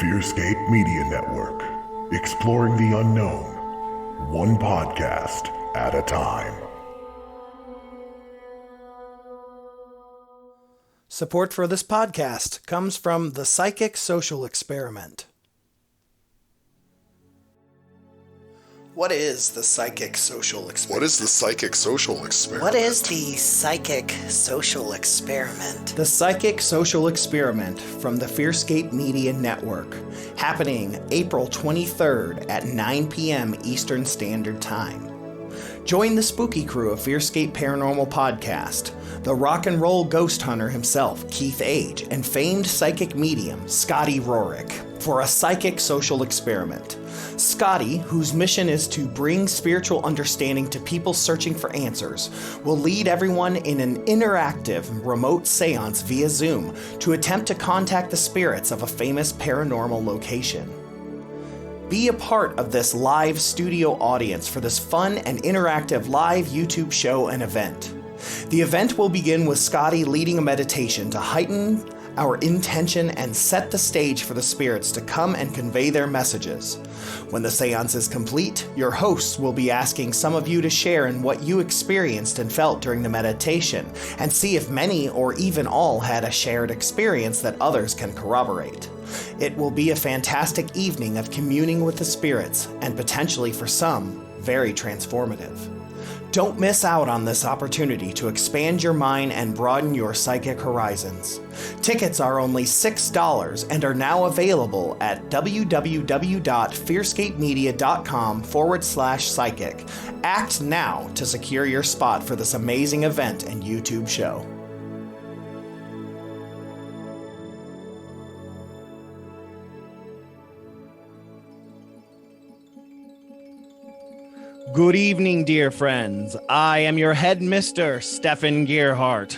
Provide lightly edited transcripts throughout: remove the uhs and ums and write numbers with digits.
FearScape Media Network, exploring the unknown, one podcast at a time. Support for this podcast comes from the Psychic Social Experiment. What is the Psychic Social Experiment? What is the Psychic Social Experiment? What is the Psychic Social Experiment? The Psychic Social Experiment from the FearScape Media Network, happening April 23rd at 9 p.m. Eastern Standard Time. Join the spooky crew of FearScape Paranormal Podcast, the rock and roll ghost hunter himself, Keith Age, and famed psychic medium, Scotty Rorick, for a psychic social experiment. Scotty, whose mission is to bring spiritual understanding to people searching for answers, will lead everyone in an interactive remote seance via Zoom to attempt to contact the spirits of a famous paranormal location. Be a part of this live studio audience for this fun and interactive live YouTube show and event. The event will begin with Scotty leading a meditation to heighten our intention and set the stage for the spirits to come and convey their messages. When the seance is complete, your hosts will be asking some of you to share in what you experienced and felt during the meditation, and see if many or even all had a shared experience that others can corroborate. It will be a fantastic evening of communing with the spirits, and potentially for some, very transformative. Don't miss out on this opportunity to expand your mind and broaden your psychic horizons. Tickets are only $6 and are now available at www.fearscapemedia.com/psychic. Act now to secure your spot for this amazing event and YouTube show. Good evening, dear friends. I am your headmister, Stefan Gearhart.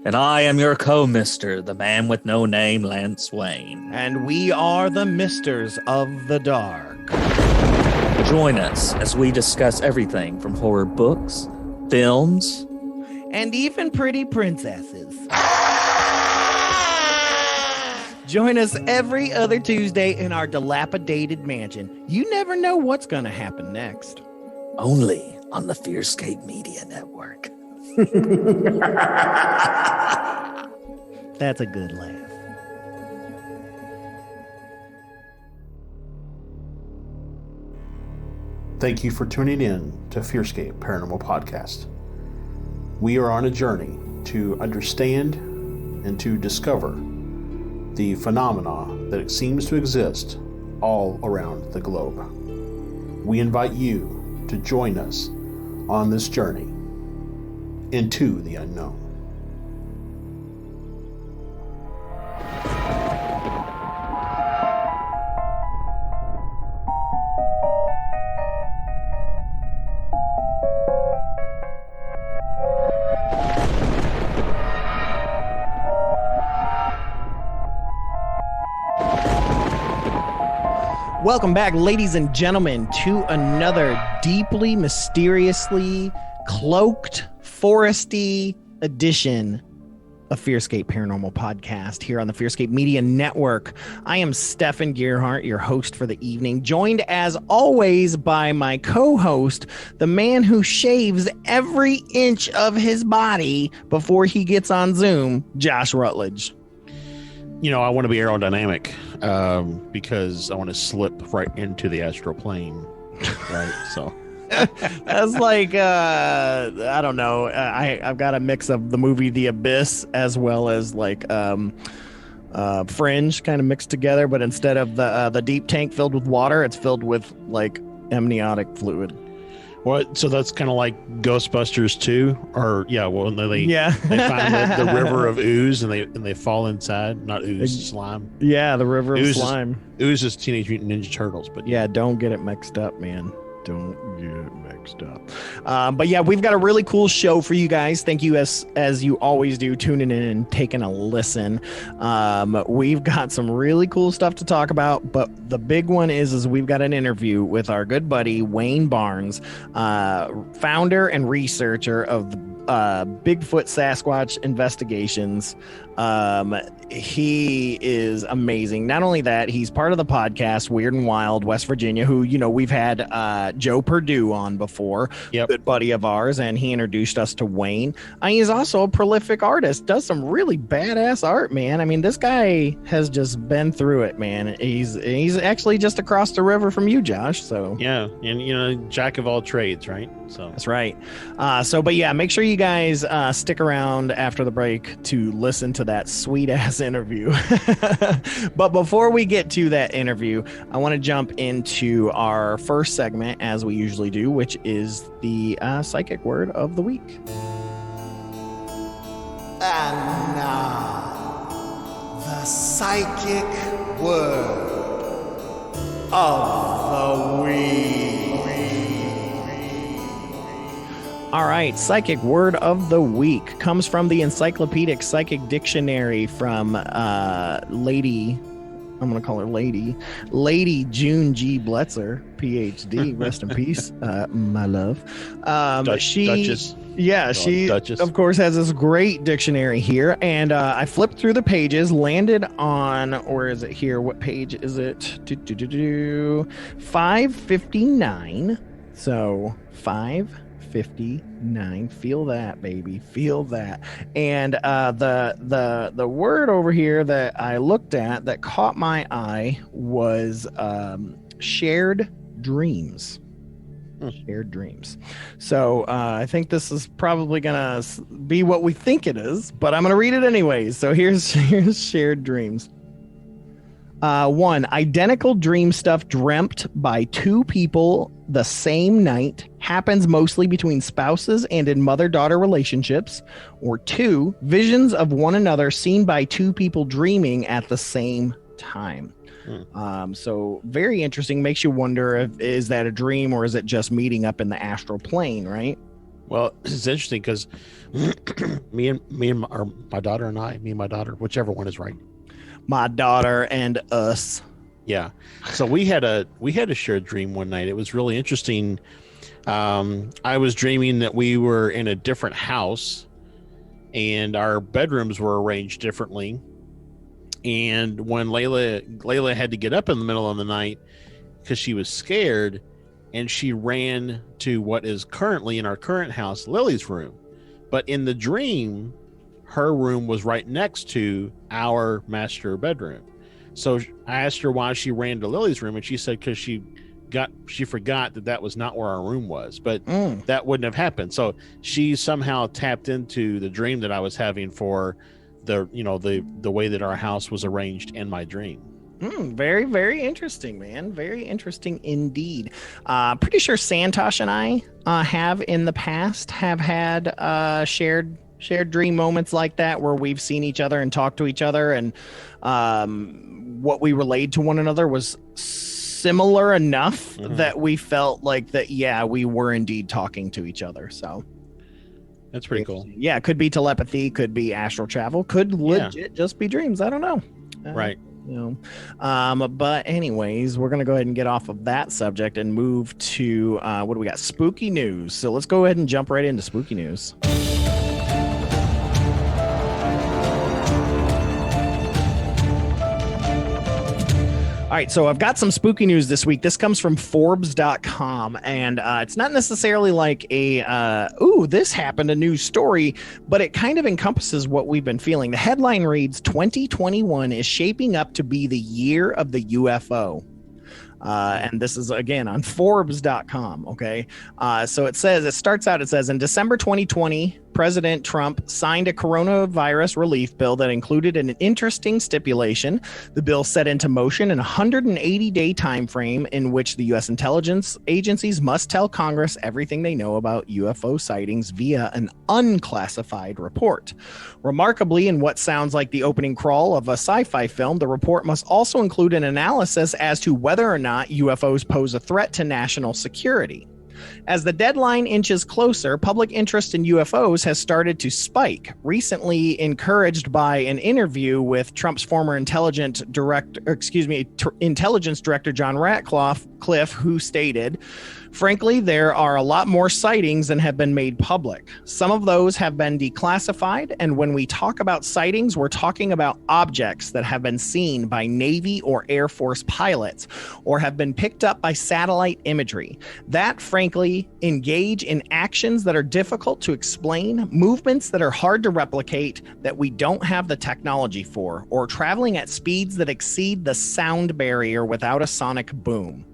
And I am your co-mister, the man with no name, Lance Wayne. And we are the Misters of the Dark. Join us as we discuss everything from horror books, films, and even pretty princesses. Join us every other Tuesday in our dilapidated mansion. You never know what's going to happen next. Only on the FearScape Media Network. That's a good laugh. Thank you for tuning in to FearScape Paranormal Podcast. We are on a journey to understand and to discover the phenomena that seems to exist all around the globe. We invite you to join us on this journey into the unknown. Welcome back, ladies and gentlemen, to another deeply, mysteriously cloaked, foresty edition of FearScape Paranormal Podcast here on the FearScape Media Network. I am Stefan Gearhart, your host for the evening, joined as always by my co-host, the man who shaves every inch of his body before he gets on Zoom, Josh Rutledge. You know, I want to be aerodynamic because I want to slip right into the astral plane, right? So that's like I don't know. I've got a mix of the movie The Abyss as well as like Fringe kind of mixed together, but instead of the deep tank filled with water, it's filled with like amniotic fluid. Well, so that's kind of like Ghostbusters 2, or they find the river of ooze and they fall inside. Not ooze, slime. Yeah, the river of slime. Ooze is Teenage Mutant Ninja Turtles, but yeah, don't get it mixed up, man. Don't get it mixed up. But yeah, we've got a really cool show for you guys. Thank you as you always do, tuning in and taking a listen. We've got some really cool stuff to talk about, but the big one is we've got an interview with our good buddy Wayne Barnes, founder and researcher of Bigfoot Sasquatch investigations. He is amazing. Not only that, he's part of the podcast Weird and Wild West Virginia, who, you know, we've had Joe Perdue on before, good buddy of ours, and he introduced us to Wayne. He's also a prolific artist, does some really badass art, man. I mean, this guy has just been through it, man. He's actually just across the river from you, Josh. So yeah, and you know, jack of all trades, right? So that's right. But yeah, make sure you guys stick around after the break to listen to that sweet ass interview. But before we get to that interview, I want to jump into our first segment, as we usually do, which is the psychic word of the week. And now, the psychic word of the week. All right, psychic word of the week comes from the Encyclopedic Psychic Dictionary from Lady, I'm going to call her Lady June G. Bletzer, PhD, rest in peace, my love. Duchess. Yeah, she, Duchess. Of course, has this great dictionary here, and I flipped through the pages, landed on, or is it here? What page is it? 559. So 559. Feel that, baby. Feel that. And the word over here that I looked at that caught my eye was shared dreams. Shared dreams. So I think this is probably gonna be what we think it is, but I'm gonna read it anyways. So here's shared dreams. 1, identical dream stuff dreamt by two people the same night, happens mostly between spouses and in mother-daughter relationships. Or 2, visions of one another seen by two people dreaming at the same time. So very interesting. Makes you wonder if is that a dream or is it just meeting up in the astral plane, right? Well, it's interesting because me and my daughter, whichever one is right. My daughter and us. Yeah. So we had a shared dream one night. It was really interesting. I was dreaming that we were in a different house and our bedrooms were arranged differently. And when Layla had to get up in the middle of the night because she was scared, and she ran to what is currently in our current house, Lily's room. But in the dream, her room was right next to our master bedroom. So I asked her why she ran to Lily's room, and she said because she forgot that was not where our room was. But that wouldn't have happened. So she somehow tapped into the dream that I was having for the way that our house was arranged in my dream. Very, very interesting, man. Very interesting indeed. Pretty sure Santosh and I have in the past have had shared dream moments like that where we've seen each other and talked to each other, and what we relayed to one another was similar enough that we felt like that, yeah, we were indeed talking to each other. So that's pretty cool. Yeah, could be telepathy, could be astral travel, could legit just be dreams. I don't know. Right. But anyways, we're going to go ahead and get off of that subject and move to what do we got? Spooky news. So let's go ahead and jump right into spooky news. All right, so I've got some spooky news this week. This comes from Forbes.com, and it's not necessarily like a, this happened, a news story, but it kind of encompasses what we've been feeling. The headline reads, 2021 is shaping up to be the year of the UFO. And this is, again, on Forbes.com, okay? So it starts out, in December 2020, President Trump signed a coronavirus relief bill that included an interesting stipulation. The bill set into motion a 180-day time frame in which the U.S. intelligence agencies must tell Congress everything they know about UFO sightings via an unclassified report. Remarkably, in what sounds like the opening crawl of a sci-fi film, the report must also include an analysis as to whether or not UFOs pose a threat to national security. As the deadline inches closer, public interest in UFOs has started to spike, recently encouraged by an interview with Trump's former intelligence director John Ratcliffe, who stated, "Frankly, there are a lot more sightings than have been made public. Some of those have been declassified, and when we talk about sightings, we're talking about objects that have been seen by Navy or Air Force pilots or have been picked up by satellite imagery. That, frankly, engage in actions that are difficult to explain, movements that are hard to replicate, that we don't have the technology for, or traveling at speeds that exceed the sound barrier without a sonic boom."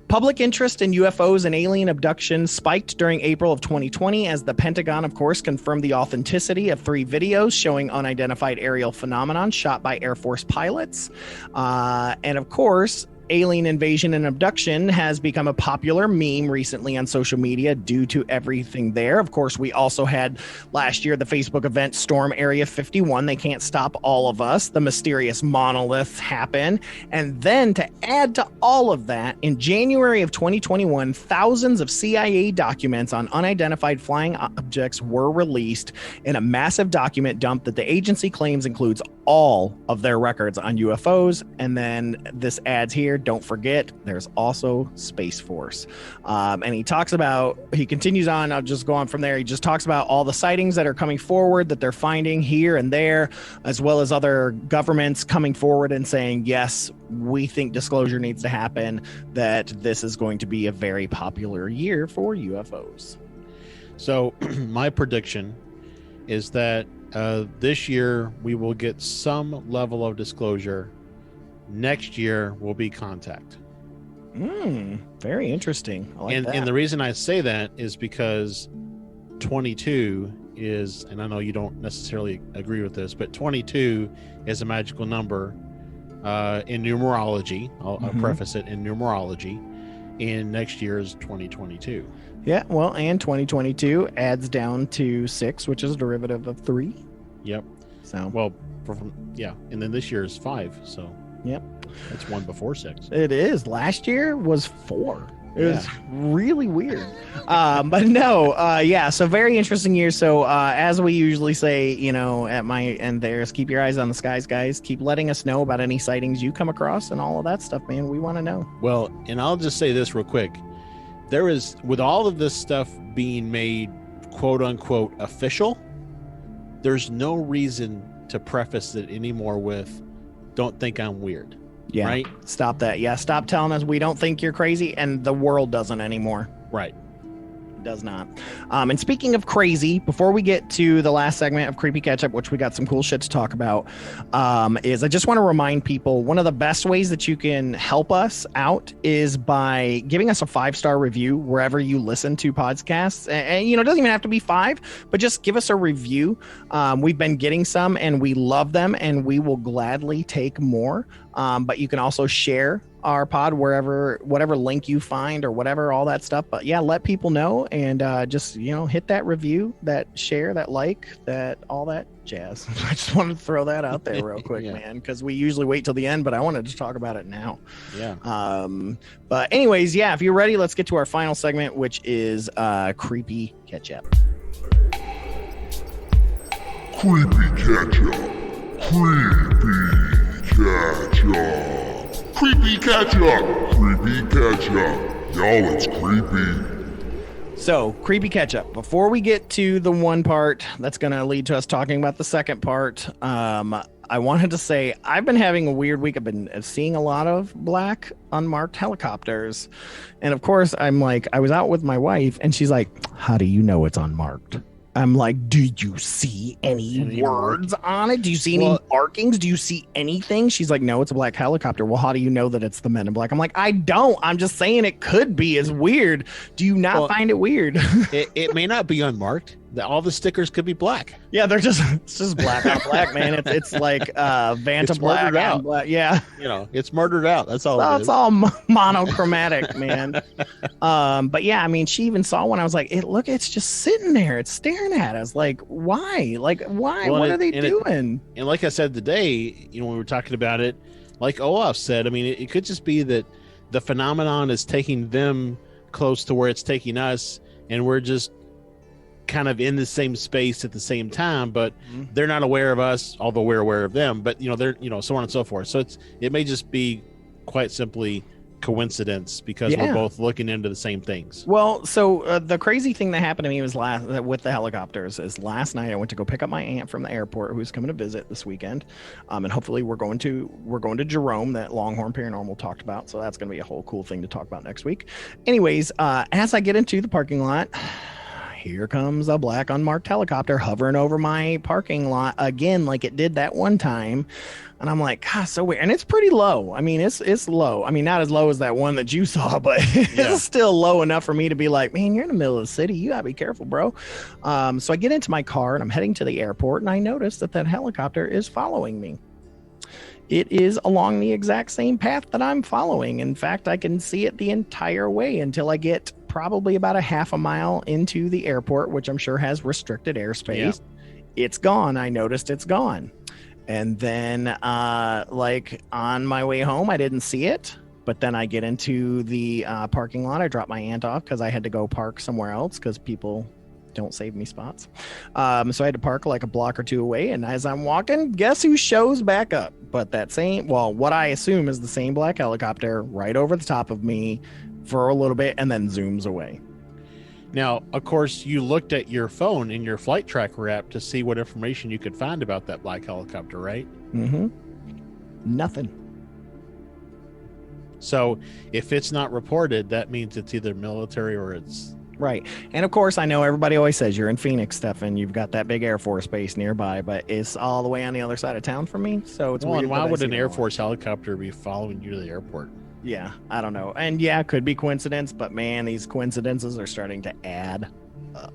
Public interest in UFOs and alien abductions spiked during April of 2020 as the Pentagon, of course, confirmed the authenticity of 3 videos showing unidentified aerial phenomenon shot by Air Force pilots. And of course, alien invasion and abduction has become a popular meme recently on social media due to everything there. Of course, we also had last year the Facebook event Storm Area 51. They can't stop all of us. The mysterious monolith happened. And then to add to all of that, in January of 2021, thousands of CIA documents on unidentified flying objects were released in a massive document dump that the agency claims includes all of their records on UFOs. And then this adds here, don't forget, there's also Space Force. And he continues on, I'll just go on from there. He just talks about all the sightings that are coming forward that they're finding here and there, as well as other governments coming forward and saying, yes, we think disclosure needs to happen, that this is going to be a very popular year for UFOs. So my prediction is that this year we will get some level of disclosure. Next year will be contact. Very interesting. I like that. And the reason I say that is because 22 is, and I know you don't necessarily agree with this, but 22 is a magical number in numerology. I'll preface it in numerology. And next year is 2022. Yeah, well, and 2022 adds down to 6, which is a derivative of 3. Yep. So, well, and then this year is 5. So, yep, that's 1 before 6. It is. Last year was 4. It was really weird. But no, so very interesting year. So as we usually say, at my end there is keep your eyes on the skies, guys. Keep letting us know about any sightings you come across and all of that stuff, man. We want to know. Well, and I'll just say this real quick. There is, with all of this stuff being made quote unquote official, there's no reason to preface it anymore with, don't think I'm weird. Yeah. Right? Stop that. Yeah. Stop telling us we don't think you're crazy, and the world doesn't anymore. Right. Does not. And speaking of crazy, before we get to the last segment of Creepy Catch Up, which we got some cool shit to talk about, is I just want to remind people, one of the best ways that you can help us out is by giving us a 5-star review wherever you listen to podcasts. And it doesn't even have to be 5, but just give us a review. We've been getting some and we love them, and we will gladly take more. But you can also share our pod whatever link you find or whatever, all that stuff. But yeah, let people know, and just hit that review, that share, that like, that all that jazz. I just wanted to throw that out there real quick, man, because we usually wait till the end, but I wanted to talk about it now. But anyways, if you're ready, let's get to our final segment, which is Creepy Catch Up. Creepy Catch Up. Creepy Catch Up. Creepy Catch Up. Y'all, it's creepy. So, Creepy Catch Up. Before we get to the one part that's going to lead to us talking about the second part, I wanted to say I've been having a weird week. I've been seeing a lot of black unmarked helicopters. And of course, I was out with my wife, and she's like, how do you know it's unmarked? I'm like, do you see any words on it? Do you see any markings? Do you see anything? She's like, no, it's a black helicopter. Well, how do you know that it's the Men in Black? I'm like, I don't. I'm just saying it could be. It's weird. Do you not find it weird? it may not be unmarked. All the stickers could be black. Yeah, it's just black on black, man. It's like Vanta black out. Black. Yeah, it's murdered out. That's all. It's all monochromatic, man. But yeah, I mean, she even saw one. I was like, it's just sitting there. It's staring at us. Like, why? Why? Well, what are they doing? And like I said today, when we were talking about it, like Olaf said, I mean, it could just be that the phenomenon is taking them close to where it's taking us, and we're just kind of in the same space at the same time, but they're not aware of us, although we're aware of them. But they're so on and so forth. So it may just be quite simply coincidence because we're both looking into the same things. Well, so the crazy thing that happened to me was with the helicopters is last night I went to go pick up my aunt from the airport who's coming to visit this weekend, and hopefully we're going to Jerome that Longhorn Paranormal talked about, so that's going to be a whole cool thing to talk about next week. Anyways, as I get into the parking lot, here comes a black unmarked helicopter hovering over my parking lot again, like it did that one time. And I'm like, God, so weird. And it's pretty low. I mean, it's low. I mean, not as low as that one that you saw, but it's still low enough for me to be like, man, you're in the middle of the city. You gotta be careful, bro. So I get into my car and I'm heading to the airport, and I notice that helicopter is following me. It is along the exact same path that I'm following. In fact, I can see it the entire way until I get probably about a half a mile into the airport, which I'm sure has restricted airspace. Yeah. It's gone. I noticed it's gone. And then like on my way home, I didn't see it. But then I get into the parking lot. I drop my aunt off because I had to go park somewhere else because people don't save me spots. So I had to park like a block or two away. And as I'm walking, guess who shows back up? But what I assume is the same black helicopter right over the top of me for a little bit and then zooms away. Now, of course, you looked at your phone in your flight tracker app to see what information you could find about that black helicopter, right? Mm-hmm. Nothing. So if it's not reported, that means it's either military or it's... Right. And of course, I know everybody always says you're in Phoenix, Stefan. You've got that big Air Force base nearby, but it's all the way on the other side of town from me. So it's weird. And why would an Air Force helicopter be following you to the airport? Yeah, I don't know. And yeah, it could be coincidence, but man, these coincidences are starting to add up.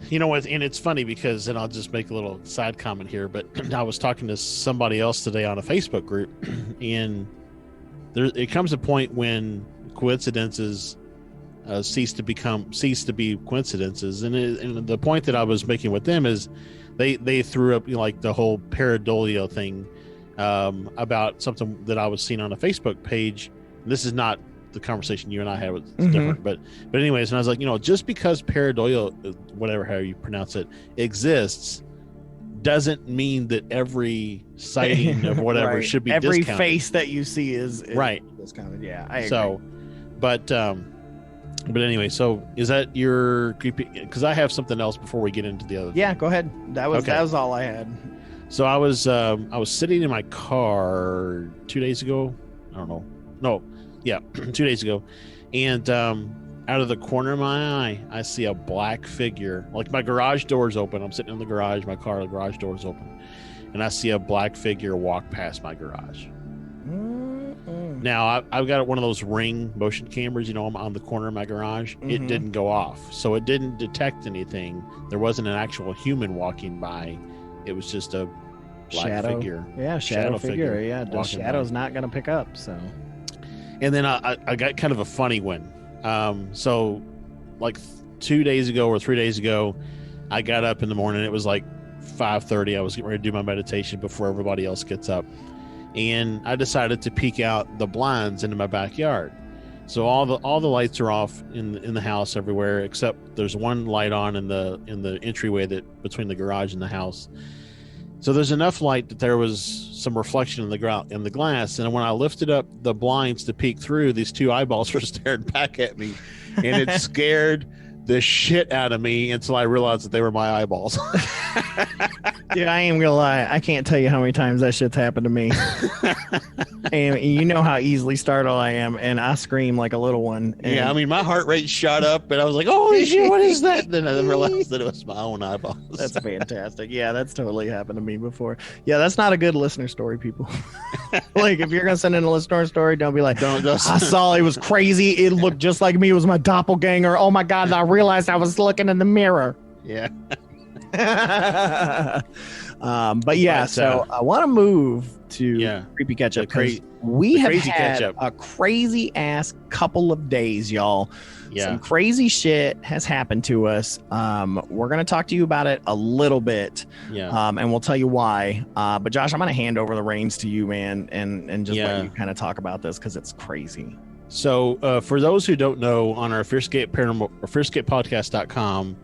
You know what? And it's funny because, and I'll just make a little side comment here, but I was talking to somebody else today on a Facebook group, and it comes a point when coincidences cease to be coincidences. And the point that I was making with them is they threw up like the whole pareidolia thing. About something that I was seeing on a Facebook page. This is not the conversation you and I had. It's different, but anyways, and I was like, just because pareidolia, whatever how you pronounce it, exists, doesn't mean that every sighting of whatever right. should be every discounted. Face that you see is right discounted. Yeah, I agree. So, but anyway, so is that your creepy? Because I have something else before we get into the other. Yeah, go ahead. That was all I had. So I was sitting in my car 2 days ago. I don't know. No, yeah, 2 days ago, and out of the corner of my eye, I see a black figure. Like my garage door's open. I'm sitting in the garage. My car, the garage door's open, and I see a black figure walk past my garage. Mm-hmm. Now I've got one of those Ring motion cameras. I'm on the corner of my garage. Mm-hmm. It didn't go off, so it didn't detect anything. There wasn't an actual human walking by. It was just a black figure. Yeah, shadow figure. Yeah, the shadow's not going to pick up. So, and then I got kind of a funny one. So, like 2 days ago or 3 days ago, I got up in the morning. It was like 5:30. I was getting ready to do my meditation before everybody else gets up, and I decided to peek out the blinds into my backyard. So all the lights are off in the house everywhere, except there's one light on in the entryway that between the garage and the house. So there's enough light that there was some reflection in the glass. And when I lifted up the blinds to peek through, these two eyeballs were staring back at me, and it scared the shit out of me until I realized that they were my eyeballs. Dude, I ain't gonna lie. I can't tell you how many times that shit's happened to me. And you know how easily startled I am, and I scream like a little one. And yeah, I mean, my heart rate shot up, and I was like, "Holy shit, what is that?" Then I realized that it was my own eyeballs. That's fantastic. Yeah, that's totally happened to me before. Yeah, that's not a good listener story, people. Like, if you're gonna send in a listener story, don't be like, "I saw it was crazy. It looked just like me. It was my doppelganger. Oh my god, I realized I was looking in the mirror." Yeah. But yeah, so I want to move to Creepy Catch Up because we have had a crazy ass couple of days, y'all. Yeah. Some crazy shit has happened to us. We're going to talk to you about it a little bit. Yeah. And we'll tell you why. But Josh, I'm going to hand over the reins to you, man, and just let you kind of talk about this because it's crazy. So for those who don't know, on our FearScape Paranormal or FearScapePodcast.com,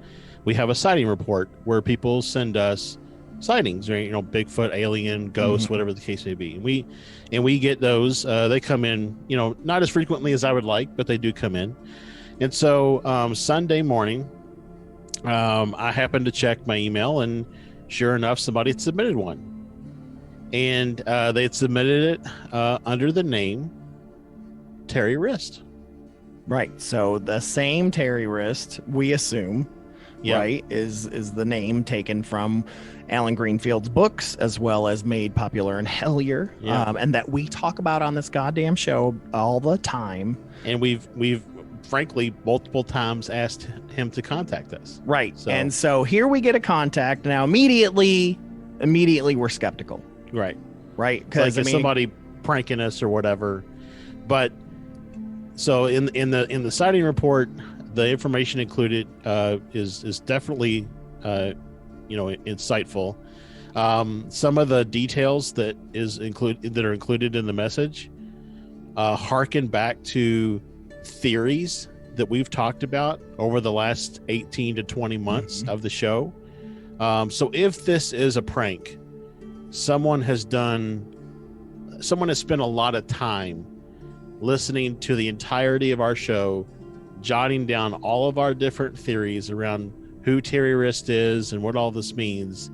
we have a sighting report where people send us sightings, right? Bigfoot, alien, ghost, whatever the case may be. And we get those. They come in, not as frequently as I would like, but they do come in. And so Sunday morning, I happened to check my email, and sure enough, somebody had submitted one. And they had submitted it under the name Terry Wriste. Right. So the same Terry Wriste, we assume, right, is the name taken from Alan Greenfield's books, as well as made popular in Hellier, and that we talk about on this goddamn show all the time. And we've frankly multiple times asked him to contact us. Right. And so here we get a contact. Now immediately we're skeptical. Right. Because like somebody pranking us or whatever. But so in the sighting report, the information included is definitely insightful. Some of the details that are included in the message harken back to theories that we've talked about over the last 18 to 20 months of the show. So if this is a prank, someone has spent a lot of time listening to the entirety of our show, jotting down all of our different theories around who Terry Wriste is and what all this means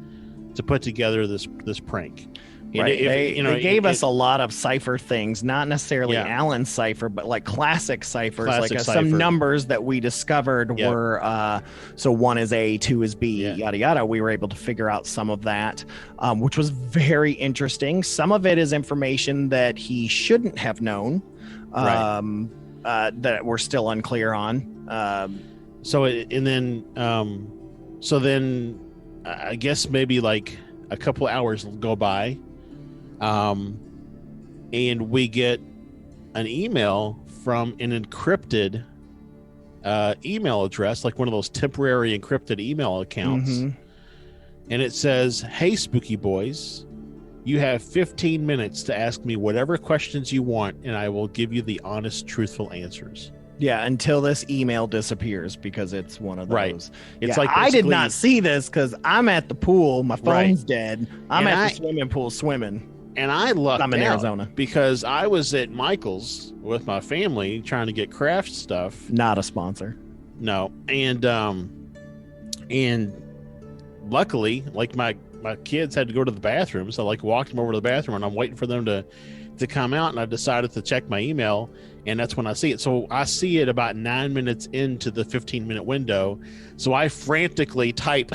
to put together this prank. Right. They gave us a lot of cipher things, not necessarily Alan's cipher, but like classic ciphers, some numbers that we discovered were, so 1 is A, 2 is B, yada, yada. We were able to figure out some of that, which was very interesting. Some of it is information that he shouldn't have known, that we're still unclear on. So then I guess maybe like a couple hours go by, and we get an email from an encrypted email address, like one of those temporary encrypted email accounts. And it says, "Hey, spooky boys, you have 15 minutes to ask me whatever questions you want, and I will give you the honest, truthful answers." Yeah, until this email disappears, because it's one of those. Right. It's like I did not see this because I'm at the pool. My phone's dead. I'm at the swimming pool swimming. And I lucked I'm in Arizona because I was at Michael's with my family trying to get craft stuff. Not a sponsor. No. And luckily, like my kids had to go to the bathroom, so I walked them over to the bathroom, and I'm waiting for them to come out, and I decided to check my email, and that's when I see it. So I see it about 9 minutes into the 15-minute window. So I frantically type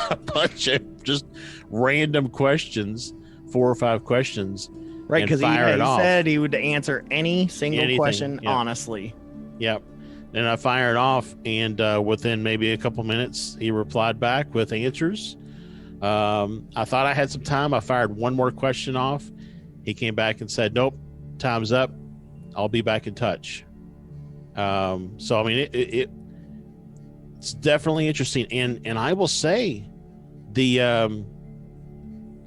a bunch of just random questions, 4 or 5 questions, right? Because he said he would answer any single question honestly. Yep. And I fired off, and within maybe a couple minutes, he replied back with answers. I thought I had some time. I fired one more question off. He came back and said, "Nope, time's up. I'll be back in touch." So I mean, it's definitely interesting, and I will say, the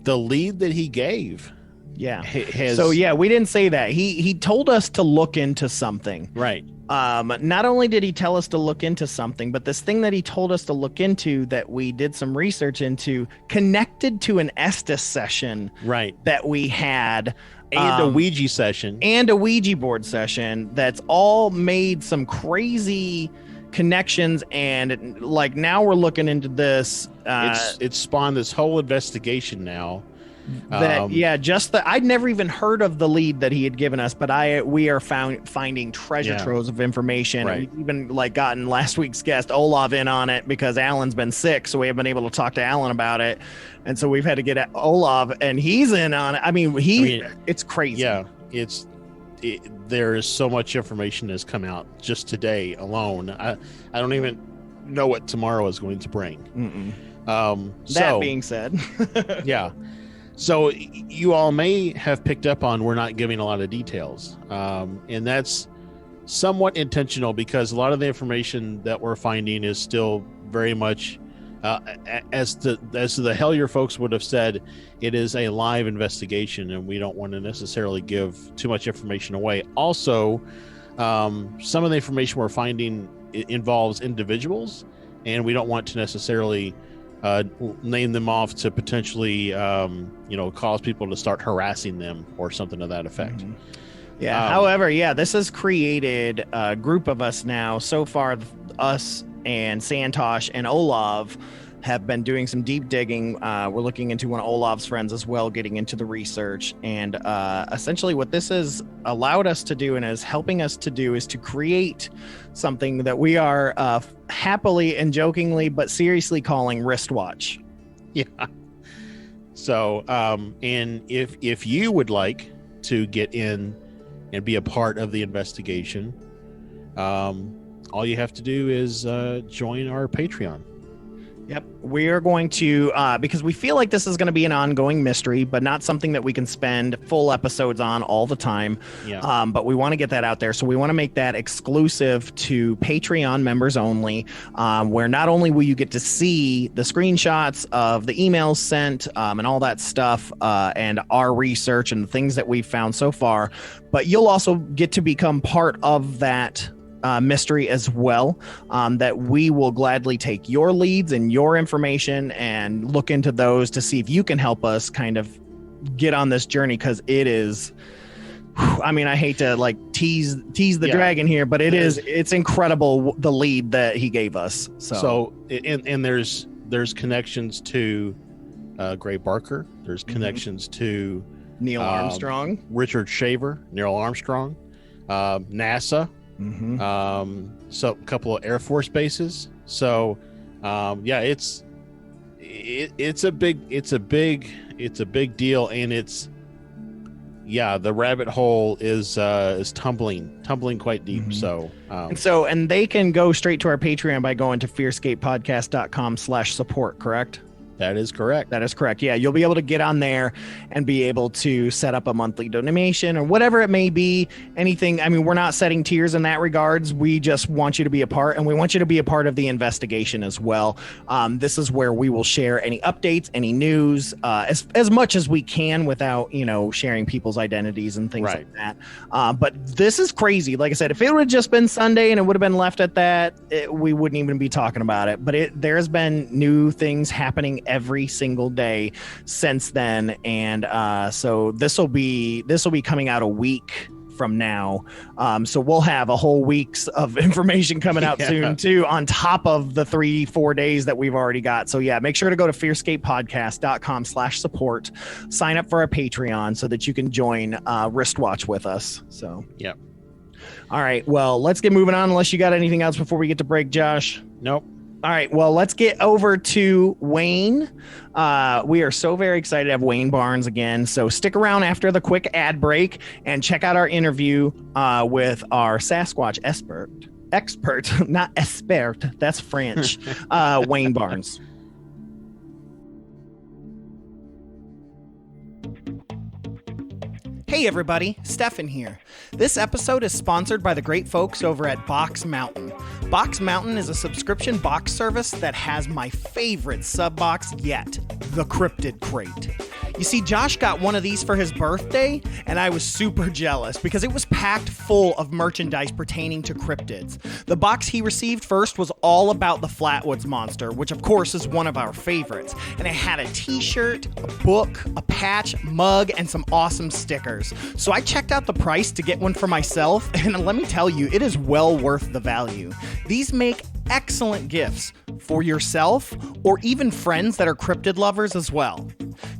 lead that he gave, so we didn't say that. He told us to look into something, right? Not only did he tell us to look into something, but this thing that he told us to look into, that we did some research into, connected to an Estes session, right, that we had, and a Ouija session, and a Ouija board session, that's all made some crazy connections. And like, now we're looking into this. It's spawned this whole investigation now. I'd never even heard of the lead that he had given us, but we are finding treasure troves of information. Right. We've even gotten last week's guest Olaf in on it, because Alan's been sick, so we haven't been able to talk to Alan about it, and so we've had to get Olaf, and he's in on it. It's crazy. Yeah, there is so much information that's come out just today alone. I don't even know what tomorrow is going to bring. That being said, yeah. So you all may have picked up on, we're not giving a lot of details, and that's somewhat intentional, because a lot of the information that we're finding is still very much, as the Hellier folks would have said, it is a live investigation, and we don't want to necessarily give too much information away. Also, some of the information we're finding involves individuals, and we don't want to necessarily name them off to potentially, cause people to start harassing them or something to that effect. Mm-hmm. Yeah. However, this has created a group of us now. So far, us and Santosh and Olav have been doing some deep digging. We're looking into one of Olav's friends as well, getting into the research. And essentially what this has allowed us to do and is helping us to do is to create something that we are happily and jokingly but seriously calling Wristwatch. Yeah. So, and if you would like to get in and be a part of the investigation, all you have to do is join our Patreon. Yep. We are going to, because we feel like this is going to be an ongoing mystery, but not something that we can spend full episodes on all the time. Yeah. But we want to get that out there. So we want to make that exclusive to Patreon members only, where not only will you get to see the screenshots of the emails sent and all that stuff and our research and the things that we've found so far, but you'll also get to become part of that mystery as well, that we will gladly take your leads and your information and look into those to see if you can help us kind of get on this journey, because it is, I mean, I hate to like tease the dragon here, but it's incredible the lead that he gave us. So and there's connections to Gray Barker, there's connections to Neil Armstrong, Richard Shaver, Neil Armstrong, NASA. So a couple of Air Force bases. So, it's a big deal, and the rabbit hole is tumbling quite deep. So, and they can go straight to our Patreon by going to fearscapepodcast.com/support, correct? That is correct. That is correct. Yeah, you'll be able to get on there and be able to set up a monthly donation or whatever it may be. Anything. I mean, we're not setting tiers in that regards. We just want you to be a part, and we want you to be a part of the investigation as well. This is where we will share any updates, any news, as much as we can without, sharing people's identities and things like that. But this is crazy. Like I said, if it would have just been Sunday and it would have been left at that, we wouldn't even be talking about it. But there's been new things happening every single day since then, and so this will be coming out a week from now, so we'll have a whole week's of information coming out soon too, on top of the 3-4 days that we've already got. So make sure to go to fearscapepodcast.com/support, sign up for our Patreon so that you can join Wristwatch with us. So all right, well, let's get moving on, unless you got anything else before we get to break, Josh. Nope. All right, well, let's get over to Wayne. We are so very excited to have Wayne Barnes again. So stick around after the quick ad break and check out our interview with our Sasquatch expert, not expert, that's French, Wayne Barnes. Hey everybody, Stefan here. This episode is sponsored by the great folks over at Box Mountain. Box Mountain is a subscription box service that has my favorite sub box yet, the Cryptid Crate. You see, Josh got one of these for his birthday, and I was super jealous because it was packed full of merchandise pertaining to cryptids. The box he received first was all about the Flatwoods Monster, which of course is one of our favorites, and it had a t-shirt, a book, a patch, mug, and some awesome stickers. So I checked out the price to get one for myself, and let me tell you, it is well worth the value. These make excellent gifts for yourself or even friends that are cryptid lovers as well.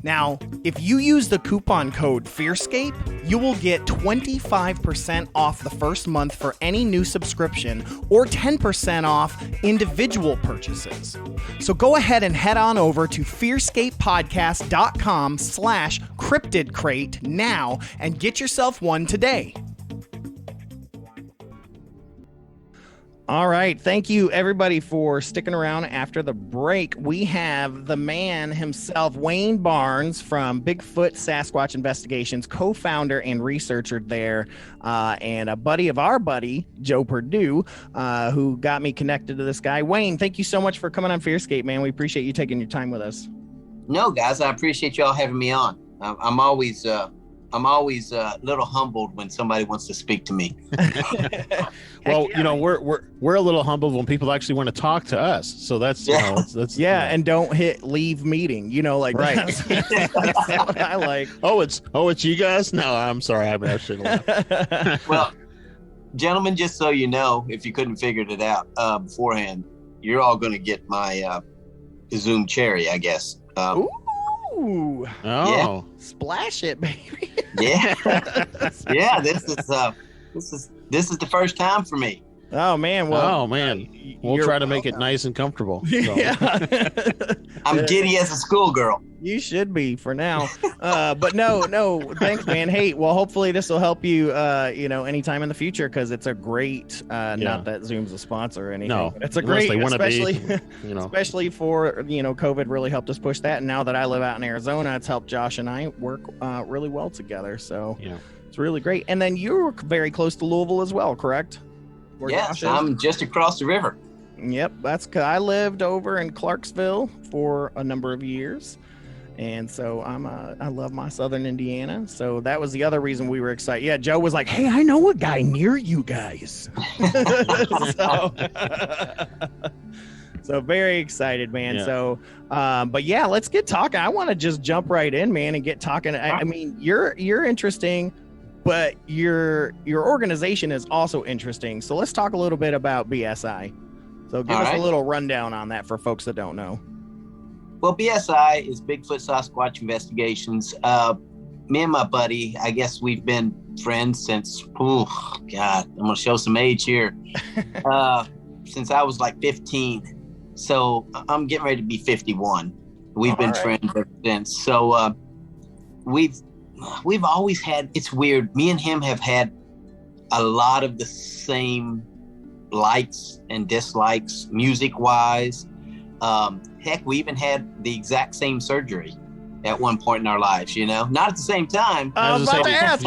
Now, if you use the coupon code FearScape, you will get 25% off the first month for any new subscription or 10% off individual purchases. So go ahead and head on over to fearscapepodcast.com/cryptidcrate now and get yourself one today. All right. Thank you, everybody, for sticking around after the break. We have the man himself, Wayne Barnes from Bigfoot Sasquatch Investigations, co-founder and researcher there, and a buddy of our buddy, Joe Perdue, who got me connected to this guy. Wayne, thank you so much for coming on FearScape, man. We appreciate you taking your time with us. No, guys, I appreciate y'all having me on. I'm always I'm always a little humbled when somebody wants to speak to me. Well, you know, we're a little humbled when people actually want to talk to us. So that's, you know, that's and don't hit leave meeting, you know, like right. That's what I like. Oh, it's you guys? No, I'm sorry. I've actually left. Well, gentlemen, just so you know, if you couldn't figure it out beforehand, you're all going to get my Zoom cherry, I guess. Ooh. Oh. Splash it, baby. Yeah. Yeah, this is the first time for me. Oh man, we'll try to make it nice and comfortable. So. Yeah. I'm giddy as a schoolgirl. You should be for now. But no, thanks, man. Hey, well, hopefully this will help you, you know, anytime in the future, because it's a great, not that Zoom's a sponsor or anything. No, but it's a great, especially, you know, especially for, you know, COVID really helped us push that. And now that I live out in Arizona, it's helped Josh and I work really well together. So it's really great. And then you're very close to Louisville as well, correct? Yes, I'm just across the river. Yep, that's 'cause I lived over in Clarksville for a number of years, and so I love my Southern Indiana. So that was the other reason we were excited. Yeah, Joe was like, "Hey, I know a guy near you guys." So very excited, man. Yeah. So, but yeah, let's get talking. I want to just jump right in, man, and get talking. I mean, you're interesting. But your organization is also interesting. So let's talk a little bit about BSI. So give us a little rundown on that for folks that don't know. Well, BSI is Bigfoot Sasquatch Investigations. Me and my buddy, I guess we've been friends since, I'm going to show some age here. Since I was like 15. So I'm getting ready to be 51. We've been friends ever since. So we've always had, it's weird, me and him have had a lot of the same likes and dislikes music wise. Heck, we even had the exact same surgery at one point in our lives, you know, not at the same time. I was about to ask.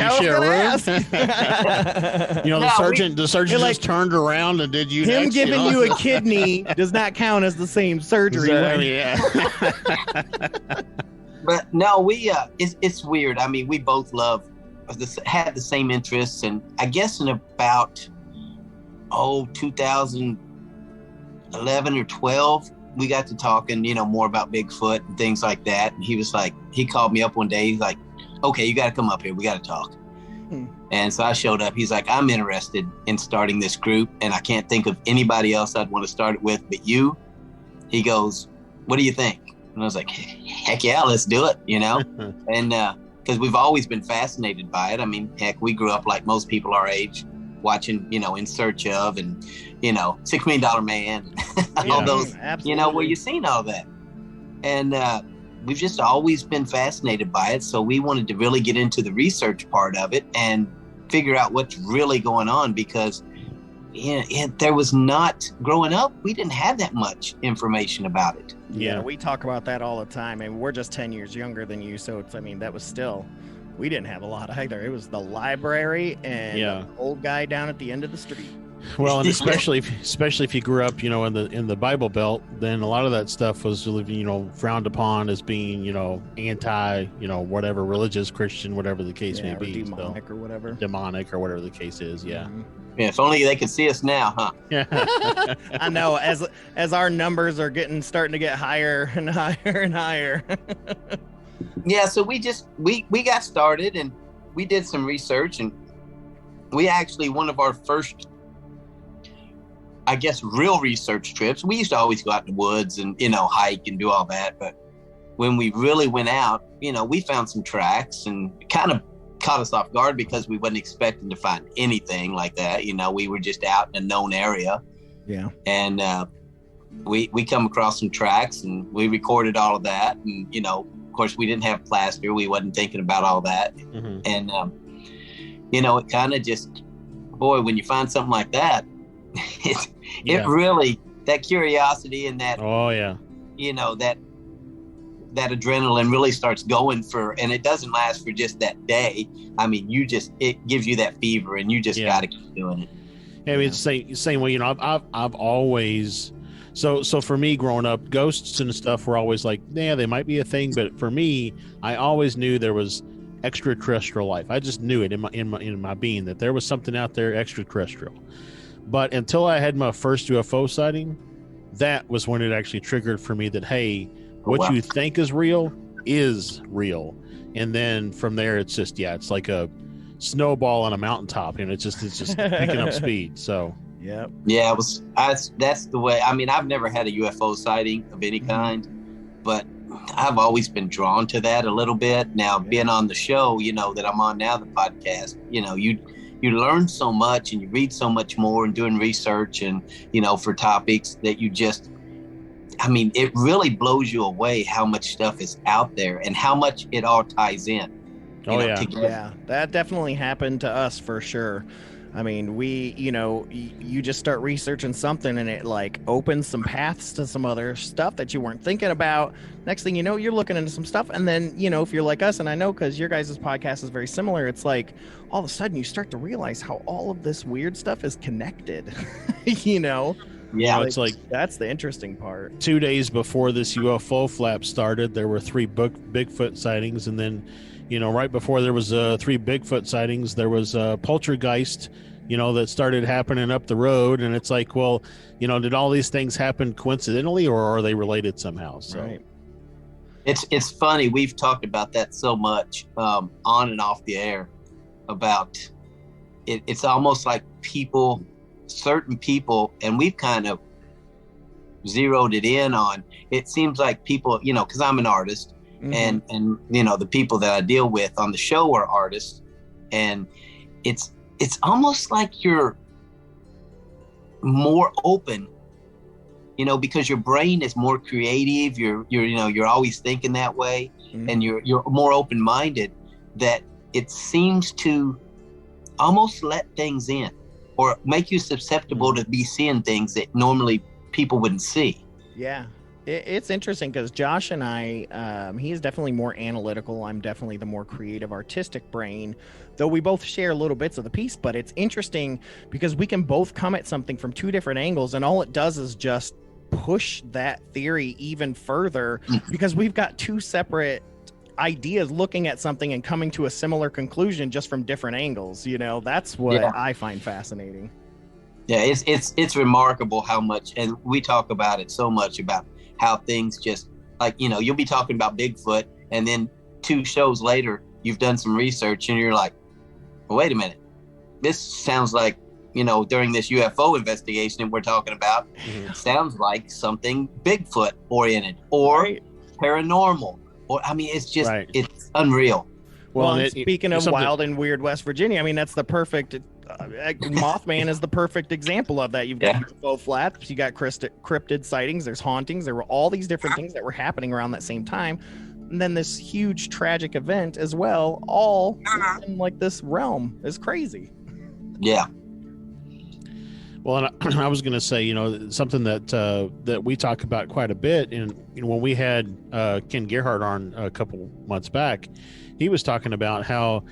You know, the surgeon just turned around and did you him next, giving you know? you a kidney does not count as the same surgery. But no, it's weird. I mean, we both had the same interests, and I guess in about 2011 or 12, we got to talking, you know, more about Bigfoot and things like that. And he was like, he called me up one day. He's like, "Okay, you got to come up here. We got to talk." And so I showed up. He's like, "I'm interested in starting this group, and I can't think of anybody else I'd want to start it with but you." He goes, "What do you think?" And I was like, "Heck yeah, let's do it," you know? And because we've always been fascinated by it. I mean, heck, we grew up like most people our age, watching, you know, In Search Of and, you know, $6 Million Man, all those, absolutely. You know, where you've seen all that. And we've just always been fascinated by it. So we wanted to really get into the research part of it and figure out what's really going on, because there was not, growing up, we didn't have that much information about it. Yeah, we talk about that all the time, and we're just 10 years younger than you, so it's, I mean, that was still, we didn't have a lot either. It was the library and the old guy down at the end of the street. Well, and especially if you grew up, you know, in the Bible Belt, then a lot of that stuff was, you know, frowned upon as being, you know, anti, you know, whatever, religious, Christian, whatever the case may be, demonic or whatever the case is. Yeah. Mm-hmm. Yeah, if only they could see us now, huh? Yeah. I know, as our numbers are starting to get higher and higher and higher. Yeah, so we got started and we did some research, and we actually, one of our first, I guess, real research trips, we used to always go out in the woods and, you know, hike and do all that. But when we really went out, you know, we found some tracks, and kind of caught us off guard because we wasn't expecting to find anything like that. You know, we were just out in a known area. Yeah. And we come across some tracks, and we recorded all of that. And, you know, of course, we didn't have plaster. We wasn't thinking about all that. Mm-hmm. And, you know, it kind of just, boy, when you find something like that, it really, that curiosity and that, you know, that adrenaline really starts going and it doesn't last for just that day. I mean, it gives you that fever, and you just got to keep doing it. I mean, it's the same way, you know, I've always, so for me growing up, ghosts and stuff were always like, yeah, they might be a thing. But for me, I always knew there was extraterrestrial life. I just knew it in my being that there was something out there extraterrestrial. But until I had my first UFO sighting, that was when it actually triggered for me that, hey, what you think is real. And then from there, it's just, it's like a snowball on a mountaintop, and it's just picking up speed. So Yep. Yeah, that's the way. I mean, I've never had a UFO sighting of any kind, but I've always been drawn to that a little bit. Now, being on the show, that I'm on now, the podcast, you learn so much and you read so much more and doing research and, for topics that you just, it really blows you away how much stuff is out there and how much it all ties in. Yeah, that definitely happened to us for sure. You just start researching something and it like opens some paths to some other stuff that you weren't thinking about. Next thing you know, you're looking into some stuff. And then, if you're like us, and I know because your guys' podcast is very similar, it's like all of a sudden you start to realize how all of this weird stuff is connected, Yeah, it's like that's the interesting part. 2 days before this UFO flap started, there were 3 Bigfoot sightings, and then, right before there was 3 Bigfoot sightings, there was a poltergeist, that started happening up the road, and it's like, well, did all these things happen coincidentally, or are they related somehow? So. Right. It's funny. We've talked about that so much on and off the air about it. It's almost like certain people, and we've kind of zeroed it in on, it seems like people, because I'm an artist, and the people that I deal with on the show are artists, and it's almost like you're more open, because your brain is more creative. You're always thinking that way, and you're more open-minded, that it seems to almost let things in or make you susceptible to be seeing things that normally people wouldn't see. Yeah. It's interesting because Josh and I, he's definitely more analytical. I'm definitely the more creative, artistic brain, though we both share little bits of the piece. But it's interesting because we can both come at something from 2 different angles, and all it does is just push that theory even further because we've got 2 separate ideas looking at something and coming to a similar conclusion just from different angles. That's what I find fascinating. Yeah, it's remarkable how much, and we talk about it so much about how things just like, you'll be talking about Bigfoot, and then 2 shows later, you've done some research and you're like, well, wait a minute. This sounds like, during this UFO investigation that we're talking about, sounds like something Bigfoot oriented or paranormal. Or, it's just, it's unreal. Well, speaking of wild and weird West Virginia, that's the perfect, Mothman is the perfect example of that. You've got UFO flaps, you got cryptid sightings, there's hauntings, there were all these different things that were happening around that same time. And then this huge tragic event as well, all in like this realm is crazy. Yeah. Well, and I was going to say, something that we talk about quite a bit, and when we had Ken Gerhardt on a couple months back, he was talking about how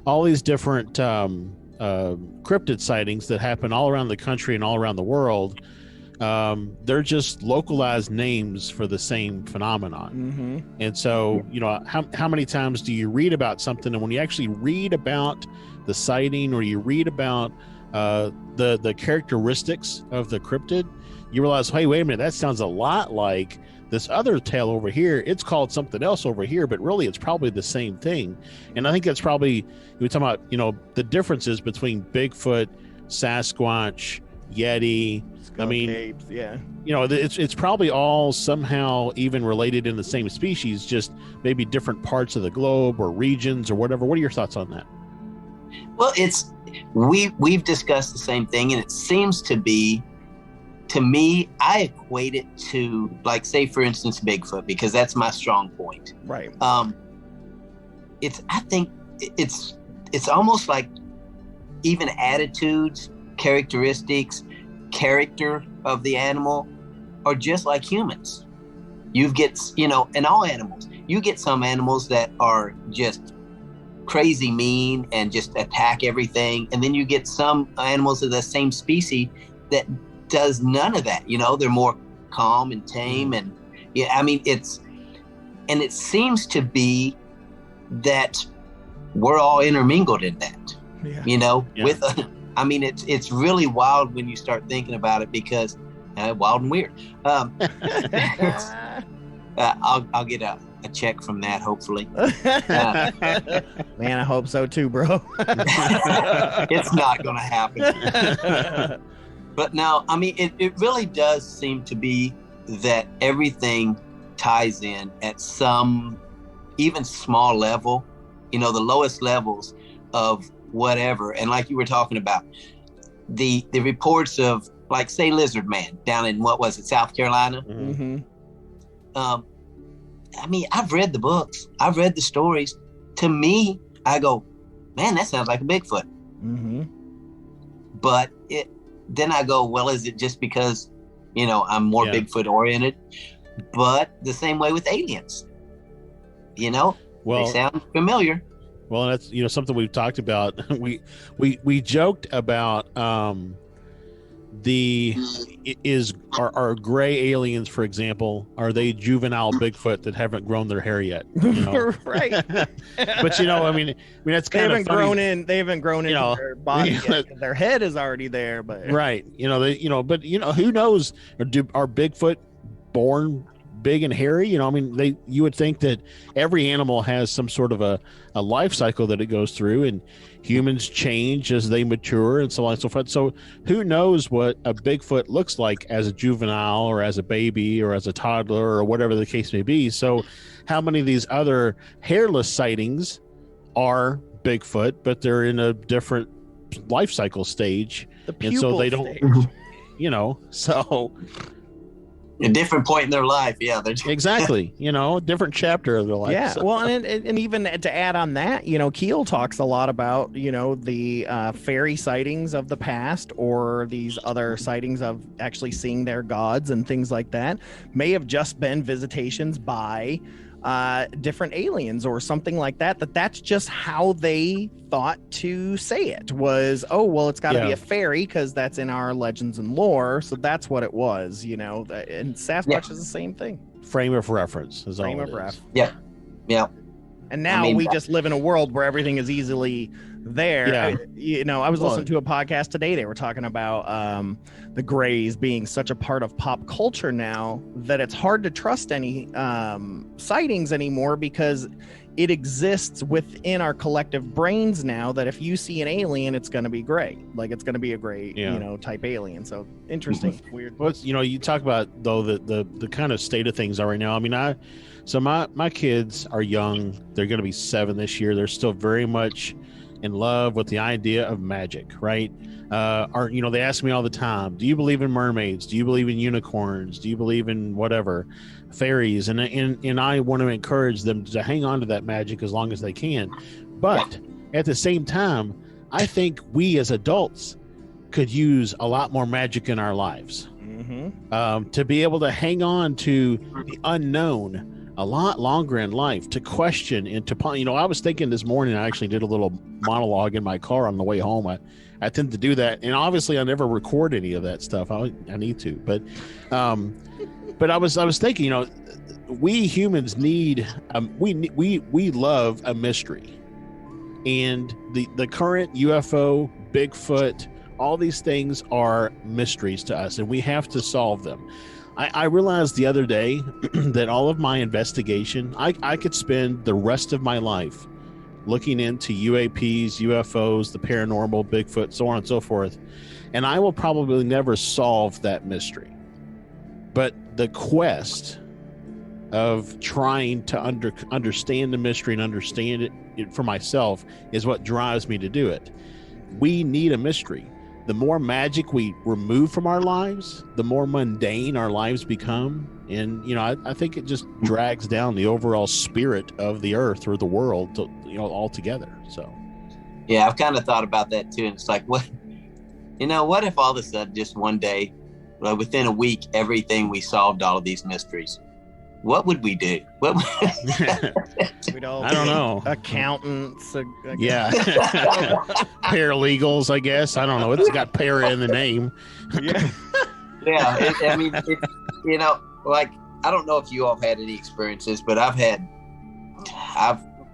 all these different cryptid sightings that happen all around the country and all around the world, they're just localized names for the same phenomenon. And so, how many times do you read about something, and when you actually read about the sighting or you read about the characteristics of the cryptid, you realize, hey, wait a minute, that sounds a lot like this other tale over here. It's called something else over here, but really it's probably the same thing. And I think that's probably, we're talking about, the differences between Bigfoot, Sasquatch, Yeti. Capes, yeah. It's probably all somehow even related in the same species, just maybe different parts of the globe or regions or whatever. What are your thoughts on that? Well, we've discussed the same thing, and it seems to be, to me, I equate it to, like, say, for instance, Bigfoot, because that's my strong point. Right. I think it's almost like even attitudes, characteristics, character of the animal are just like humans. You get, in all animals, you get some animals that are just crazy mean and just attack everything, and then you get some animals of the same species that does none of that. They're more calm and tame, and it seems to be that we're all intermingled in that. Yeah. With I mean, it's really wild when you start thinking about it, because wild and weird. I'll get a check from that, hopefully. Man, I hope so too, bro. It's not going to happen. But no, I mean, it really does seem to be that everything ties in at some even small level, the lowest levels of whatever. And like you were talking about, the reports of, like, say, Lizard Man down in, what was it, South Carolina? Mm-hmm. I mean, I've read the books, I've read the stories. To me, I go, man, that sounds like a Bigfoot. Mm-hmm. But then I go, well, is it just because, I'm more Bigfoot oriented? But the same way with aliens, well, they sound familiar. Well, that's something we've talked about. We joked about are gray aliens, for example, are they juvenile Bigfoot that haven't grown their hair yet? Right. But I mean that's kind of funny. They haven't grown into their body yet. Their head is already there, but right. But who knows? Are Bigfoot born big and hairy? You would think that every animal has some sort of a life cycle that it goes through, and humans change as they mature and so on and so forth. So who knows what a Bigfoot looks like as a juvenile or as a baby or as a toddler or whatever the case may be. So how many of these other hairless sightings are Bigfoot, but they're in a different life cycle stage, and so they don't stage. So a different point in their life. Yeah, exactly. Different chapter of their life. Yeah. So. Well, and even to add on that, Keel talks a lot about, the fairy sightings of the past, or these other sightings of actually seeing their gods and things like that may have just been visitations by different aliens or something like that. That's just how they thought to say it was. Oh, well, it's got to be a fairy because that's in our legends and lore. So that's what it was, and Sasquatch is the same thing. Frame of reference is frame all of it ref. is. Yeah. And now we just live in a world where everything is easily there. Yeah. I was listening to a podcast today. They were talking about the Greys being such a part of pop culture now that it's hard to trust any sightings anymore, because it exists within our collective brains now that if you see an alien, it's going to be gray. Like, it's going to be a gray, type alien. So interesting. Weird. Well, you talk about, though, the kind of state of things are right now. I mean, so my kids are young. They're going to be 7 this year. They're still very much in love with the idea of magic, right? They ask me all the time, do you believe in mermaids? Do you believe in unicorns? Do you believe in whatever, fairies? And I want to encourage them to hang on to that magic as long as they can. But at the same time, I think we as adults could use a lot more magic in our lives. Mm-hmm. To be able to hang on to the unknown a lot longer in life, to question and to, I was thinking this morning, I actually did a little monologue in my car on the way home. I tend to do that, and obviously I never record any of that stuff. I need to, but I was thinking, we humans need, we love a mystery, and the current UFO, Bigfoot, all these things are mysteries to us, and we have to solve them. I realized the other day that all of my investigation, I could spend the rest of my life looking into UAPs, UFOs, the paranormal, Bigfoot, so on and so forth, and I will probably never solve that mystery. But the quest of trying to understand the mystery and understand it for myself is what drives me to do it. We need a mystery. The more magic we remove from our lives, the more mundane our lives become. And, I think it just drags down the overall spirit of the earth or the world, altogether. So, yeah, I've kind of thought about that too. And it's like, what if all of a sudden, just one day, within a week, everything we solved all of these mysteries? What would we do? We'd all I don't know. Accountants. Yeah. Paralegals, I guess. I don't know. It's got para in the name. Yeah. Yeah. I don't know if you all had any experiences, but I've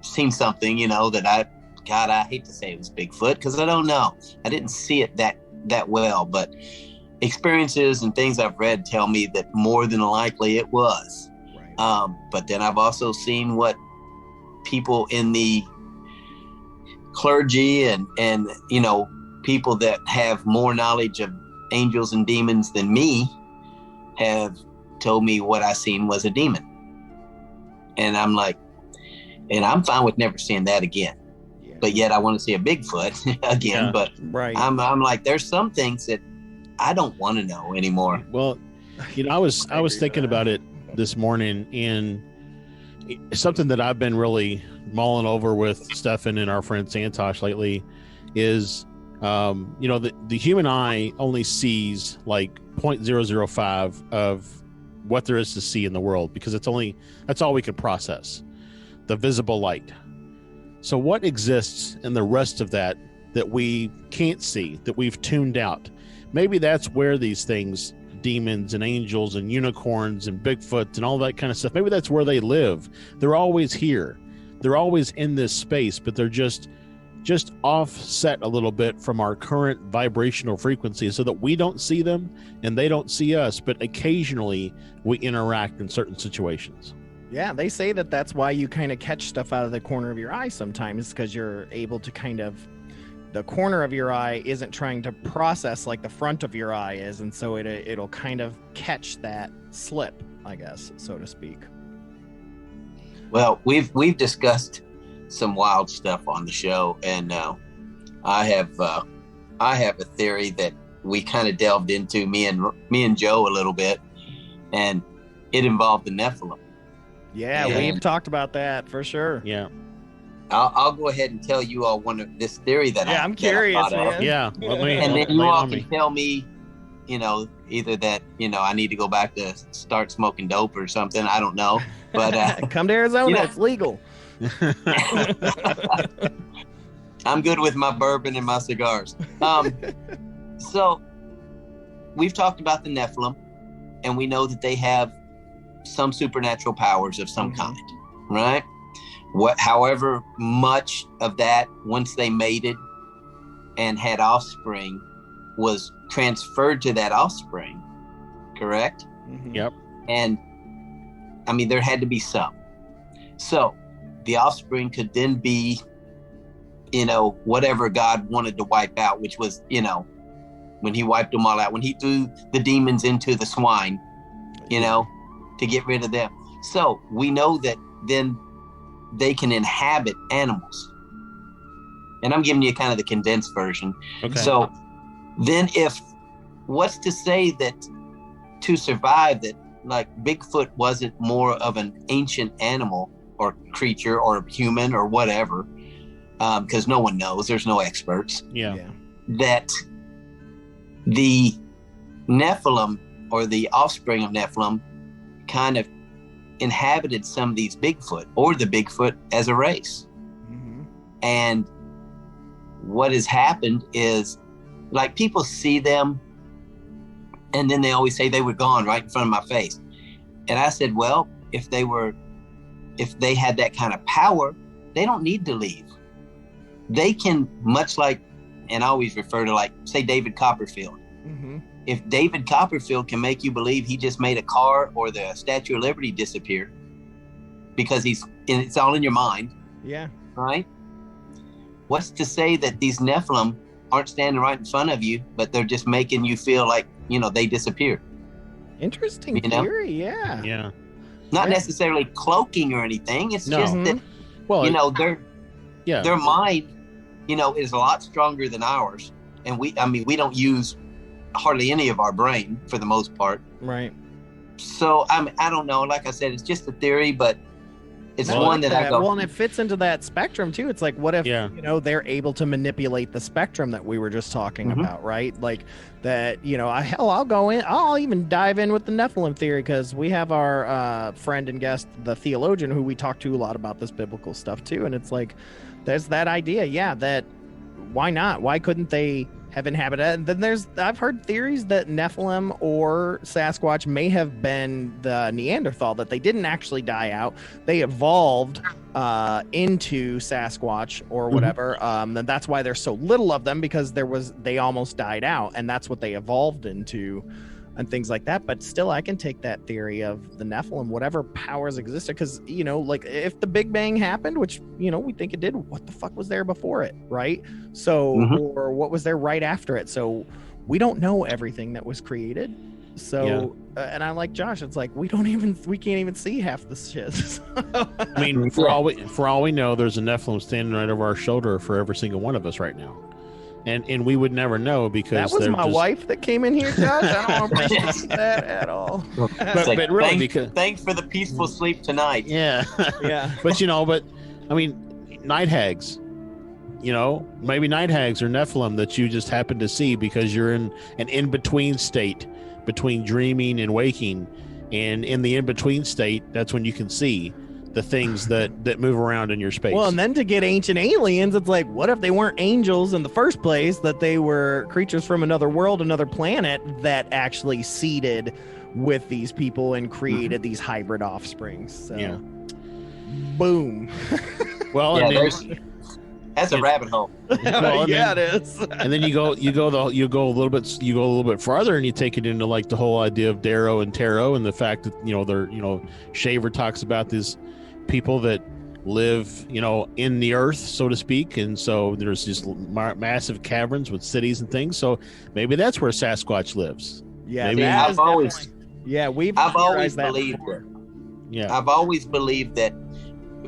seen something, that I God, I hate to say it was Bigfoot because I don't know. I didn't see it that well, but experiences and things I've read tell me that more than likely it was. Right. But then I've also seen what people in the clergy and people that have more knowledge of angels and demons than me have told me what I seen was a demon. And I'm like, and I'm fine with never seeing that again. Yeah. But yet I want to see a Bigfoot again. Yeah, but right. I'm like, there's some things that I don't want to know anymore. Well, I was thinking about it this morning, and something that I've been really mulling over with Stefan and our friend Santosh lately is, the human eye only sees like 0.005 of what there is to see in the world, because that's all we can process, the visible light. So what exists in the rest of that we can't see, that we've tuned out? Maybe that's where these things, demons and angels and unicorns and Bigfoot and all that kind of stuff, maybe that's where they live. They're always here. They're always in this space, but they're just offset a little bit from our current vibrational frequency so that we don't see them and they don't see us, but occasionally we interact in certain situations. Yeah, they say that that's why you kind of catch stuff out of the corner of your eye sometimes, because you're able to the corner of your eye isn't trying to process like the front of your eye is, and so it'll kind of catch that slip, I guess, so to speak. Well, we've discussed some wild stuff on the show, and I have a theory that we kind of delved into, me and Joe, a little bit, and it involved the Nephilim. Yeah, we've talked about that for sure. Yeah. I'll go ahead and tell you all this theory that I'm curious, man. Yeah. And then you all can tell me, either that, I need to go back to start smoking dope or something. I don't know. But come to Arizona, it's legal. I'm good with my bourbon and my cigars. So we've talked about the Nephilim, and we know that they have some supernatural powers of some kind, right? However much of that, once they mated and had offspring, was transferred to that offspring, correct? Mm-hmm. Yep. And I mean, there had to be some. So the offspring could then be, whatever God wanted to wipe out, which was, when he wiped them all out, when he threw the demons into the swine, to get rid of them. So we know that then they can inhabit animals. And I'm giving you kind of the condensed version. Okay. So then what's to say that to survive, that like Bigfoot wasn't more of an ancient animal or creature or human or whatever, because no one knows, there's no experts. Yeah. That the Nephilim, or the offspring of Nephilim, kind of inhabited some of these Bigfoot, or the Bigfoot as a race. Mm-hmm. And what has happened is, like, people see them and then they always say they were gone right in front of my face. And I said, well, if they had that kind of power, they don't need to leave. They can, much like, and I always refer to, like, say David Copperfield. Mm-hmm. If David Copperfield can make you believe he just made a car or the Statue of Liberty disappear because it's all in your mind. Yeah. Right? What's to say that these Nephilim aren't standing right in front of you, but they're just making you feel like, they disappeared? Interesting theory, yeah. Yeah. Not necessarily cloaking or anything. It's just that, their mind, is a lot stronger than ours. And we don't use hardly any of our brain for the most part. Right. So I don't know. Like I said, it's just a theory, but it's one that I go. Well, and it fits into that spectrum too. It's like, what if they're able to manipulate the spectrum that we were just talking about, right? Like that. I'll go in. I'll even dive in with the Nephilim theory, because we have our friend and guest, the theologian, who we talk to a lot about this biblical stuff too. And it's like, there's that idea, that why not? Why couldn't they have inhabited. And then I've heard theories that Nephilim or Sasquatch may have been the Neanderthal, that they didn't actually die out. They evolved into Sasquatch or whatever. And that's why there's so little of them, because they almost died out, and that's what they evolved into and things like that. But still, I can take that theory of the Nephilim, whatever powers existed, because, you know, like if the Big Bang happened, which, you know, we think it did, what the fuck was there before it, right? So, or what was there right after it? So we don't know everything that was created. So, and I like Josh, it's like we can't even see half the shit. I mean, for all we know, there's a Nephilim standing right over our shoulder for every single one of us right now. And we would never know, because that was my wife that came in here, Josh. I don't appreciate that at all. But really, thanks for the peaceful sleep tonight. Yeah. But I mean, night hags. You know, maybe night hags or Nephilim that you just happen to see because you're in an in-between state between dreaming and waking. And in the in-between state, that's when you can see the things that move around in your space. Well, and then to get ancient aliens, it's like, what if they weren't angels in the first place, that they were creatures from another world, another planet, that actually seeded with these people and created these hybrid offsprings? So, boom. Well, that's a rabbit hole. Well, it is. And then you go a little bit farther, and you take it into like the whole idea of Darrow and Tarot, and the fact that Shaver talks about these people that live in the earth, so to speak, and so there's these massive caverns with cities and things. So maybe that's where Sasquatch lives. I've always believed before. I've always believed that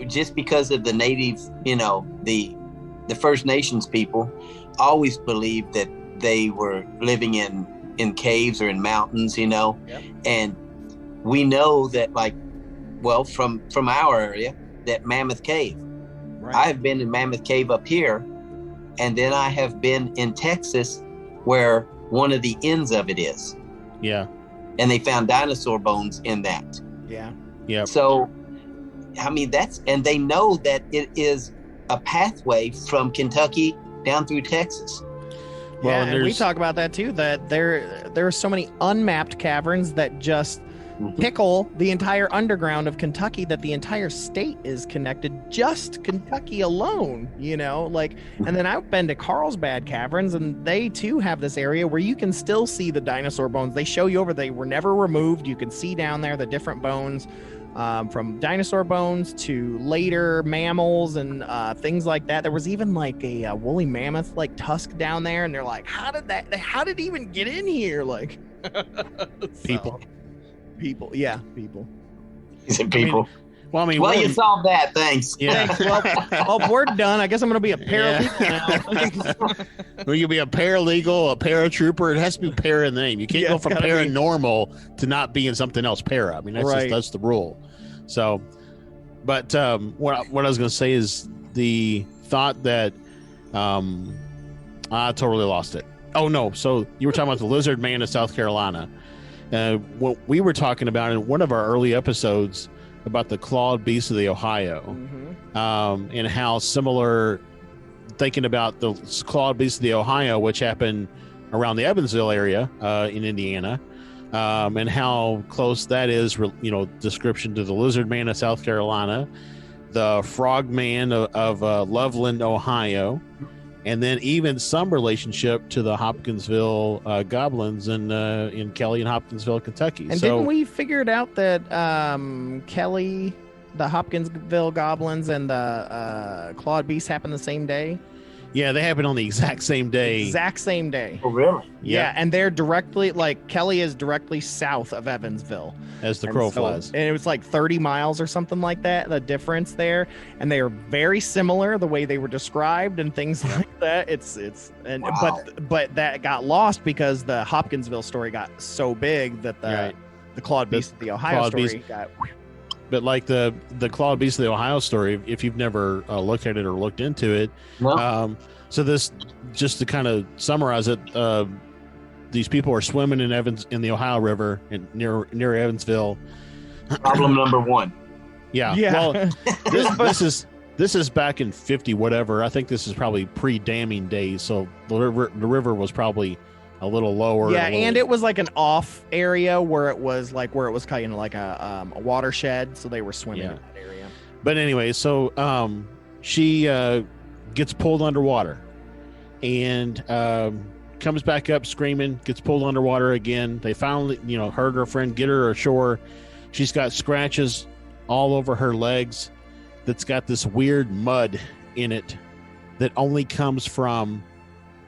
just because of the native, the First Nations people always believed that they were living in caves or in mountains, and we know that, from our area, that Mammoth Cave. Right. I have been in Mammoth Cave up here, and then I have been in Texas where one of the ends of it is. Yeah. And they found dinosaur bones in that. Yeah. Yeah. So, I mean, and they know that it is a pathway from Kentucky down through Texas. Well, and we talk about that too, that there are so many unmapped caverns that just pickle the entire underground of Kentucky, that the entire state is connected, just Kentucky alone, and then I've been to Carlsbad Caverns, and they too have this area where you can still see the dinosaur bones. They show you over, they were never removed. You can see down there the different bones, from dinosaur bones to later mammals and things like that. There was even like a woolly mammoth tusk down there, and they're like, how did it even get in here? People. Yeah, people. Is it people? Well, you solved that. Thanks. Yeah. Thanks. Well, we're done. I guess I'm going to be a paralegal now. Well, you'll be a paralegal, a paratrooper. It has to be para in the name. You can't go from paranormal to not being something else para. I mean, that's the rule. So, but what I was going to say is the thought that I totally lost it. Oh, no. So you were talking about the lizard man in South Carolina. What we were talking about in one of our early episodes about the clawed beast of the Ohio, and how similar, thinking about the clawed beast of the Ohio, which happened around the Evansville area in Indiana, and how close that is, description to the lizard man of South Carolina, the frog man of Loveland, Ohio, and then even some relationship to the Hopkinsville goblins in Kelly and Hopkinsville, Kentucky. And didn't we figure it out that Kelly, the Hopkinsville goblins, and the clawed beast happened the same day? Yeah, they happen on the exact same day. Oh, really? Yeah, and they're directly, Kelly is directly south of Evansville. As the crow flies. And it was 30 miles or something like that, the difference there. And they are very similar, the way they were described and things like that. Wow. But that got lost because the Hopkinsville story got so big that the clawed beast of the Ohio story got... But the clawed beast of the Ohio story, if you've never looked at it or looked into it, so this, just to kind of summarize it, these people are swimming in the Ohio River near Evansville. Problem number one. Yeah. Well, this is this is back in 50 whatever. I think this is probably pre-damming days, so the river was probably a little lower. Yeah, and it was like an off area where it was kind of like a watershed, so they were swimming in that area. But anyway, so she gets pulled underwater and comes back up screaming, gets pulled underwater again. They finally, her and her friend get her ashore. She's got scratches all over her legs that's got this weird mud in it that only comes from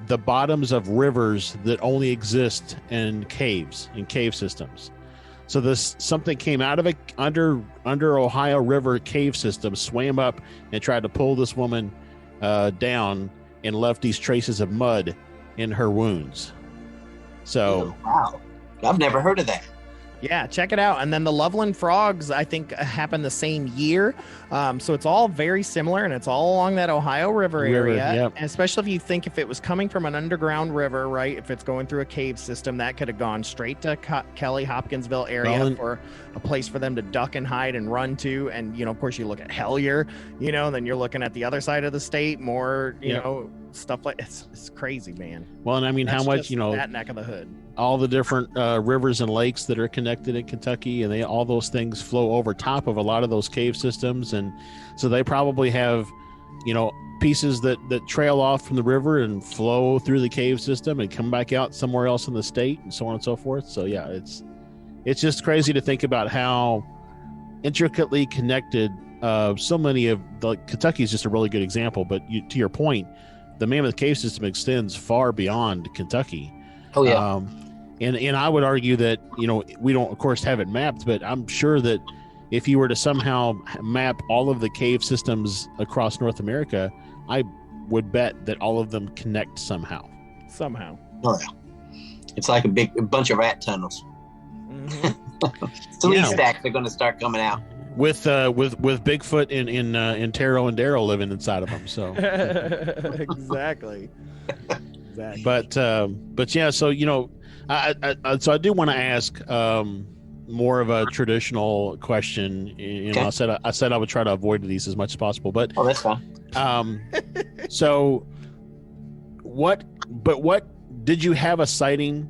the bottoms of rivers that only exist in caves, in cave systems. So something came out of it under Ohio River cave system, swam up and tried to pull this woman down and left these traces of mud in her wounds. So, wow, I've never heard of that. Yeah, check it out. And then the Loveland frogs, I think, happened the same year. So it's all very similar, and it's all along that Ohio River area. Yep. And especially if it was coming from an underground river, right? If it's going through a cave system, that could have gone straight to Kelly, Hopkinsville area for a place for them to duck and hide and run to. And, of course, you look at Hellier, and then you're looking at the other side of the state, more, stuff like it's crazy, man. Well, and I mean, That's how much, that neck of the hood. All the different rivers and lakes that are connected in Kentucky, and all those things flow over top of a lot of those cave systems. And so they probably have, pieces that trail off from the river and flow through the cave system and come back out somewhere else in the state, and so on and so forth. So yeah, it's just crazy to think about how intricately connected so many of Kentucky is just a really good example. But to your point, the Mammoth Cave system extends far beyond Kentucky. Oh yeah. And I would argue that, we don't, of course, have it mapped, but I'm sure that if you were to somehow map all of the cave systems across North America, I would bet that all of them connect somehow. Oh yeah. It's like a bunch of rat tunnels. Mm-hmm. Three stacks are going to start coming out. With Bigfoot and Taro and Daryl living inside of them. So exactly. But yeah, so I do want to ask more of a traditional question. Okay. I said I would try to avoid these as much as possible. But that's fine. So what did you have a sighting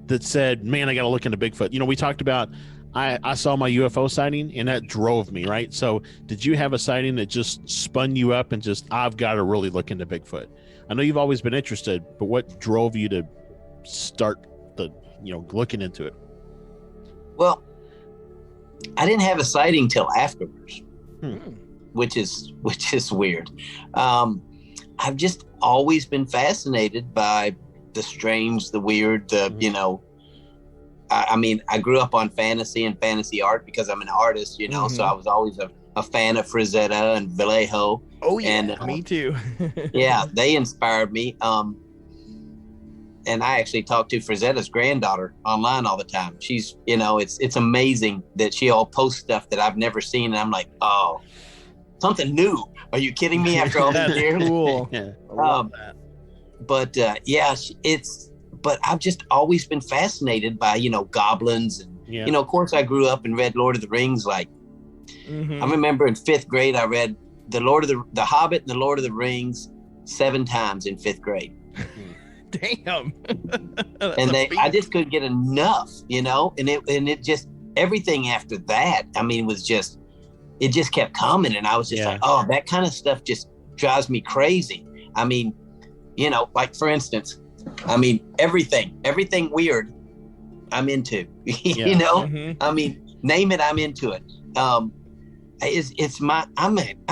that said, man, I got to look into Bigfoot? We talked about I saw my UFO sighting and that drove me, right? So did you have a sighting that just spun you up and just, I've got to really look into Bigfoot? I know you've always been interested, but what drove you to start looking into it? Well, I didn't have a sighting till afterwards, which is weird. I've just always been fascinated by the strange, the weird, I grew up on fantasy and fantasy art because I'm an artist, so I was always a fan of Frazetta and Vallejo. Oh yeah, and, me too. Yeah, they inspired me. And I actually talk to Frazetta's granddaughter online all the time. She's, it's amazing that she'll post stuff that I've never seen. And I'm like, oh, something new. Are you kidding me after all these years? Cool. Yeah, I love that. But but I've just always been fascinated by, goblins. And, of course, I grew up and read Lord of the Rings. I remember in 5th grade, I read The Hobbit and the Lord of the Rings 7 times in 5th grade. Damn. And I just couldn't get enough, and it just, everything after that, it just kept coming. And I was just like, oh, that kind of stuff just drives me crazy. Like for instance, everything weird I'm into, name it, I'm into it. I'm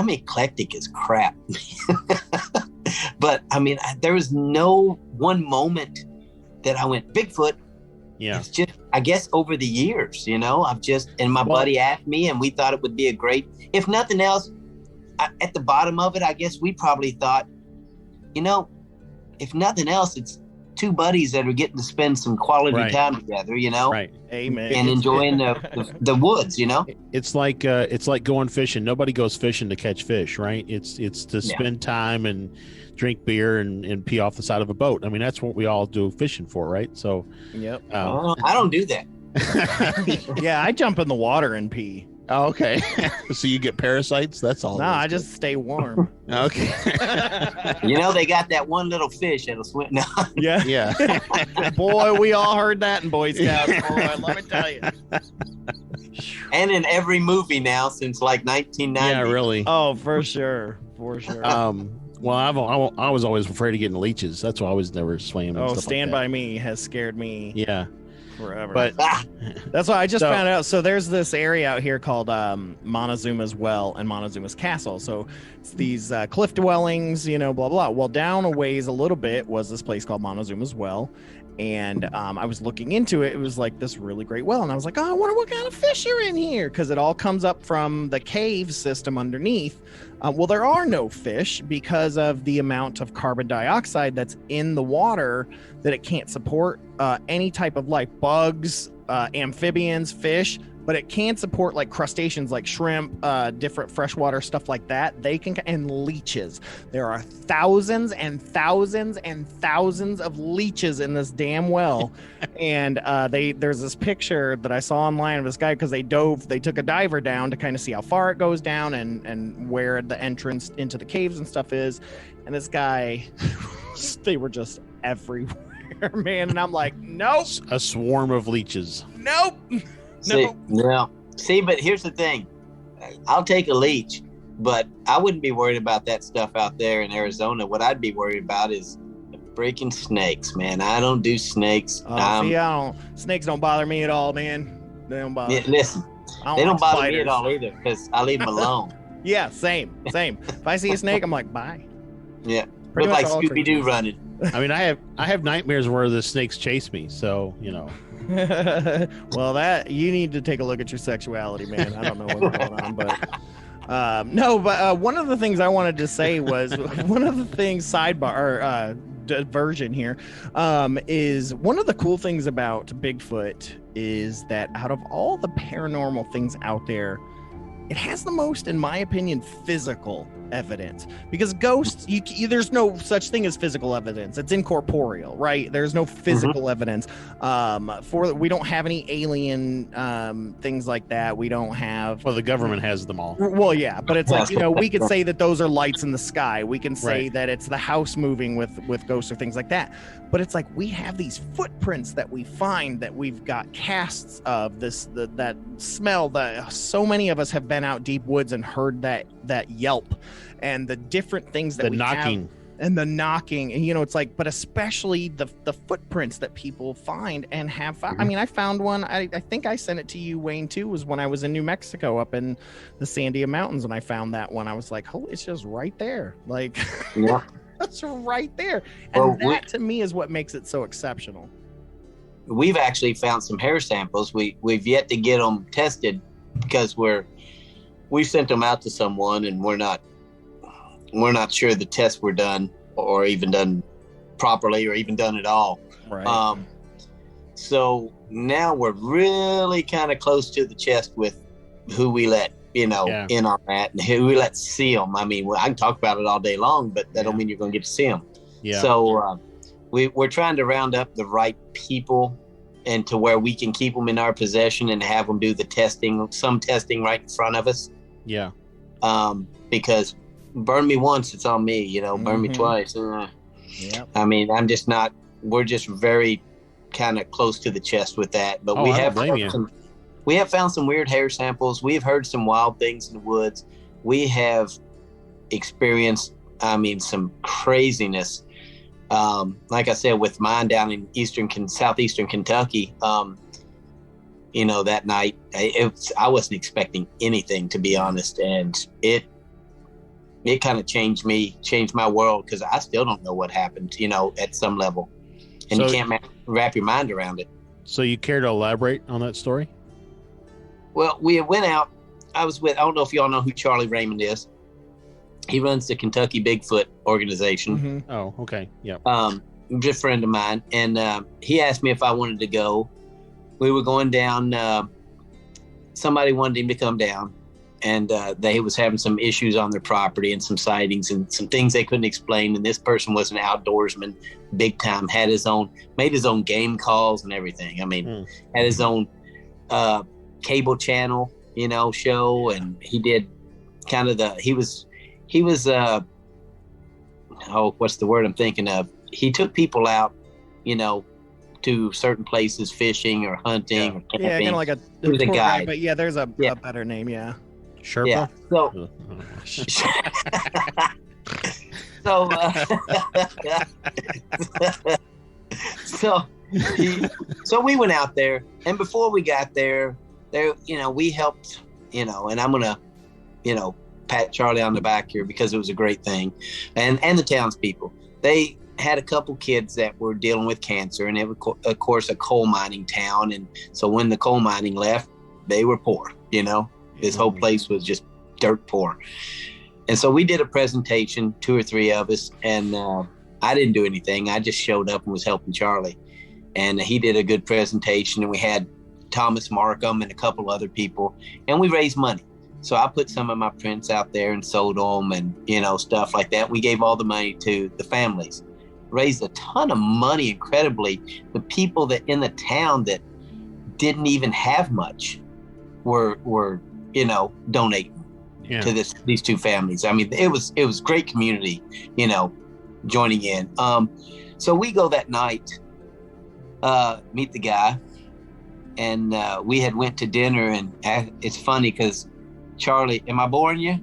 eclectic as crap. But there was no one moment that I went Bigfoot. Yeah. It's just, I guess over the years, my buddy asked me and we thought it would be a great, if nothing else, at the bottom of it, I guess we probably thought, if nothing else, it's 2 buddies that are getting to spend some quality time together, Right. Amen. And enjoying the woods, It's like going fishing. Nobody goes fishing to catch fish, right? It's to spend time and drink beer and pee off the side of a boat. That's what we all do fishing for, right? So, yep. I don't do that. Yeah, I jump in the water and pee. Oh, okay. So you get parasites? That's all. No, I just stay warm. Okay. They got that one little fish that'll swim. No. Yeah. Yeah. Boy, we all heard that in Boy Scouts. Boy, let me tell you. And in every movie now since like 1990. Yeah, really. Oh, for sure. Well, I was always afraid of getting leeches. That's why I was never swam. Oh, Stand By Me has scared me. Yeah. Forever. But that's why I just found out. So there's this area out here called Montezuma's Well and Montezuma's Castle. So it's these cliff dwellings, blah, blah. Well, down a ways a little bit was this place called Montezuma's Well. And I was looking into it. It was like this really great well. And I was like, oh, I wonder what kind of fish are in here. Because it all comes up from the cave system underneath. Well, there are no fish because of the amount of carbon dioxide that's in the water that it can't support any type of life, bugs, amphibians, fish, but it can support like crustaceans like shrimp, different freshwater stuff like that. They can, and leeches. There are thousands and thousands and thousands of leeches in this damn well. And there's this picture that I saw online of this guy because they took a diver down to kind of see how far it goes down and where the entrance into the caves and stuff is. And this guy, they were just everywhere, man. And I'm like, nope. A swarm of leeches. Nope. See, but here's the thing. I'll take a leech, but I wouldn't be worried about that stuff out there in Arizona. What I'd be worried about is freaking snakes, man. I don't do snakes. Snakes don't bother me at all, man. They don't bother. Yeah, listen, they don't bother me at all either because I leave them alone. Yeah, same. If I see a snake, I'm like, bye. Yeah, look like Scooby-Doo running. I mean, I have nightmares where the snakes chase me, so Well, that you need to take a look at your sexuality, man. I don't know what's going on, but one of the things I wanted to say was one of the things diversion here is one of the cool things about Bigfoot is that out of all the paranormal things out there, it has the most, in my opinion, physical evidence, because ghosts, there's no such thing as physical evidence. It's incorporeal, right? There's no physical evidence. We don't have any alien things like that. We don't have. Well, the government has them all. Well, yeah, but it's like, we could say that those are lights in the sky. We can say that it's the house moving with ghosts or things like that. But it's like we have these footprints that we find, that we've got casts of that smell that so many of us have been out deep woods and heard that yelp, and the different things that and the knocking, and it's like, but especially the footprints that people find and have found. I mean, I found one. I think I sent it to you, Wayne, too. Was when I was in New Mexico up in the Sandia Mountains, and I found that one. I was like, oh, it's just right there, like. Yeah. That's right there. And that to me is what makes it so exceptional. We've actually found some hair samples. We've yet to get them tested because we sent them out to someone, and we're not sure the tests were done or even done properly or even done at all. Right. So now we're really kind of close to the chest with who we let in our mat and who we let see them. I mean, I can talk about it all day long, but that don't mean you're going to get to see them. Yeah. So we're trying to round up the right people and to where we can keep them in our possession and have them do the testing, some testing right in front of us. Yeah. Because burn me once, it's on me, burn me twice. I mean, we're just very kind of close to the chest with that, but we have found some weird hair samples. We've heard some wild things in the woods. We have experienced, some craziness. Like I said, with mine down in southeastern Kentucky, that night, I wasn't expecting anything, to be honest. And it kind of changed my world, because I still don't know what happened, at some level. And you can't wrap your mind around it. So you care to elaborate on that story? Well, we went out. I don't know if y'all know who Charlie Raymond is. He runs the Kentucky Bigfoot organization. Mm-hmm. Oh, okay. Yeah. Just a friend of mine. And he asked me if I wanted to go. We were going down. Somebody wanted him to come down. And they was having some issues on their property and some sightings and some things they couldn't explain. And this person was an outdoorsman, big time, made his own game calls and everything. I mean, had his own cable channel show, and he did kind of he was what's the word I'm thinking of? He took people out, to certain places, fishing or hunting or camping. Yeah, kind of like a tour guide. guide. But yeah, there's a better name. Yeah. Sherpa? Yeah. So we went out there, and before we got there, we helped, and I'm gonna, pat Charlie on the back here because it was a great thing, and the townspeople. They had a couple kids that were dealing with cancer, and it was, of course, a coal mining town, and so when the coal mining left, they were poor. This whole place was just dirt poor, and so we did a presentation, 2 or 3 of us, and I didn't do anything. I just showed up and was helping Charlie, and he did a good presentation, and we had Thomas Markham and a couple other people, and we raised money. So I put some of my prints out there and sold them, and stuff like that. We gave all the money to the families, raised a ton of money. Incredibly, the people that in the town that didn't even have much were donating to these 2 families. I mean, it was great community, joining in. So we go that night, meet the guy, and we had went to dinner, and it's funny because Charlie, am I boring you?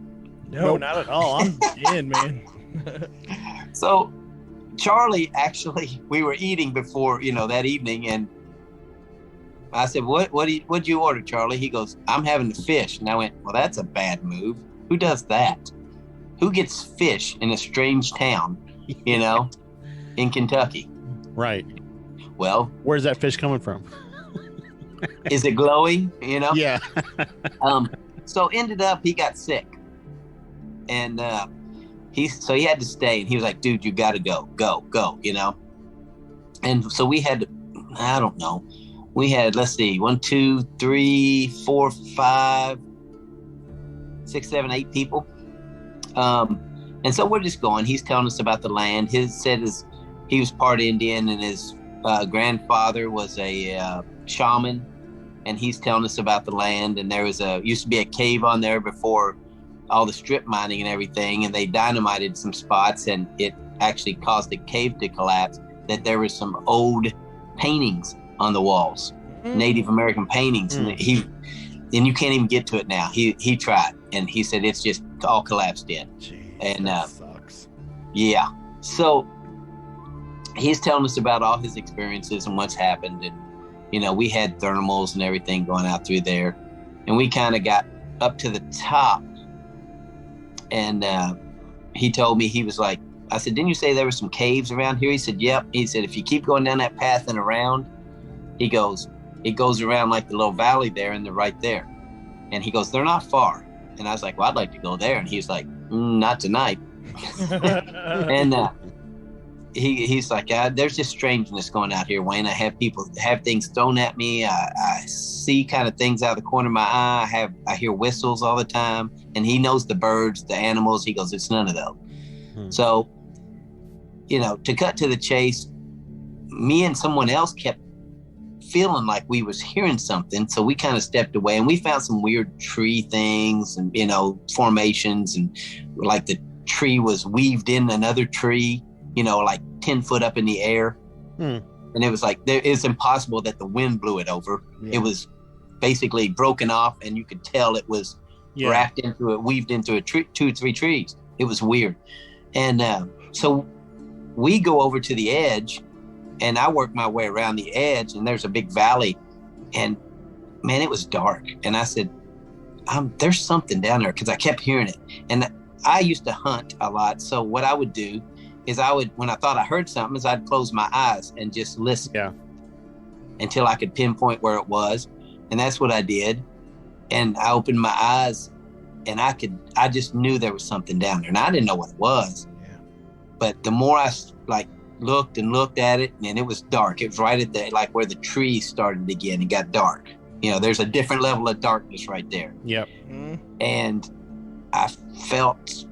No, not at all. I'm in, man. So Charlie, actually, we were eating before, that evening, and I said, what'd you order, Charlie? He goes, I'm having the fish. And I went, well, that's a bad move. Who does that? Who gets fish in a strange town, in Kentucky? Right. Well, where's that fish coming from? Is it glowing? Yeah. So ended up, he got sick, and he had to stay, and he was like, dude, you got to go, And so we had, I don't know, we had, let's see, 1, 2, 3, 4, 5, 6, 7, 8 people. And so we're just going. He's telling us about the land. He was part Indian, and his grandfather was a shaman, and he's telling us about the land. And there used to be a cave on there before all the strip mining and everything, and they dynamited some spots, and it actually caused the cave to collapse. That there was some old paintings on the walls, Native American paintings, and you can't even get to it now. He tried, and he said it's just all collapsed in. Jeez, and that sucks. Yeah, so he's telling us about all his experiences and what's happened, and we had thermals and everything going out through there, and we kind of got up to the top, and he told me, he was like, I said, didn't you say there were some caves around here? He said, yep. He said, if you keep going down that path and around, he goes, it goes around like the little valley there, and they're right there. And he goes, they're not far. And I was like, well, I'd like to go there. And he's like, not tonight. And he's like, there's just strangeness going out here, Wayne. I have people have things thrown at me. I see kind of things out of the corner of my eye. I hear whistles all the time. And he knows the birds, the animals. He goes, it's none of those. So, to cut to the chase, me and someone else kept feeling like we was hearing something. So we kind of stepped away, and we found some weird tree things and, formations, and like the tree was weaved in another tree, like 10 foot up in the air. And it was like, it's impossible that the wind blew it over. Yeah. It was basically broken off, and you could tell it was wrapped into it, weaved into a tree, 2 or 3 trees. It was weird. And so we go over to the edge, and I work my way around the edge, and there's a big valley, and man, it was dark. And I said, there's something down there, because I kept hearing it. And I used to hunt a lot. So what I would do is when I thought I heard something, is I'd close my eyes and just listen until I could pinpoint where it was. And that's what I did. And I opened my eyes, and I just knew there was something down there, and I didn't know what it was. Yeah. But the more I looked and looked at it, and it was dark. It was right at where the trees started again. It got dark. There's a different level of darkness right there. Yep. And I felt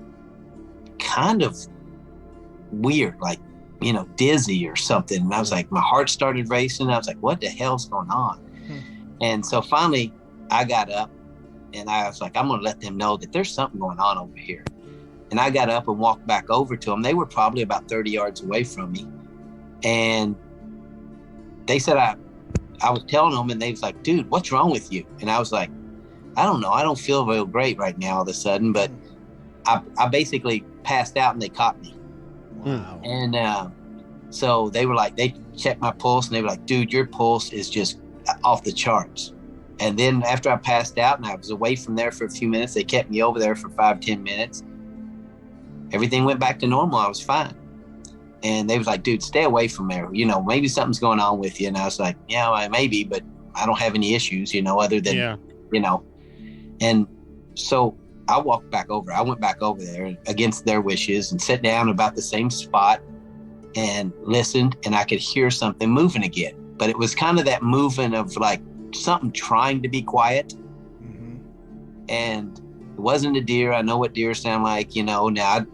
kind of weird, like, dizzy or something. And I was like, my heart started racing. I was like, what the hell's going on? And so finally I got up, And I was like, I'm going to let them know that there's something going on over here. And I got up and walked back over to them. They were probably about 30 yards away from me. And they said, I was telling them, and they was like, dude, what's wrong with you? And I was like, I don't know. I don't feel real great right now all of a sudden, but I basically passed out and they caught me. Wow. And so they were like, they checked my pulse and they were like, dude, your pulse is just off the charts. And then after I passed out and I was away from there for a few minutes, they kept me over there for 5-10 minutes. Everything went back to normal. I was fine. And they was like, dude, stay away from there. You know, maybe something's going on with you. And I was like, yeah, maybe, but I don't have any issues, you know, other than, you know. And so I walked back over. I went back over there against their wishes and sat down about the same spot and listened, and I could hear something moving again. But it was kind of that movement of like something trying to be quiet. Mm-hmm. And it wasn't a deer. I know what deer sound like, you know. Now,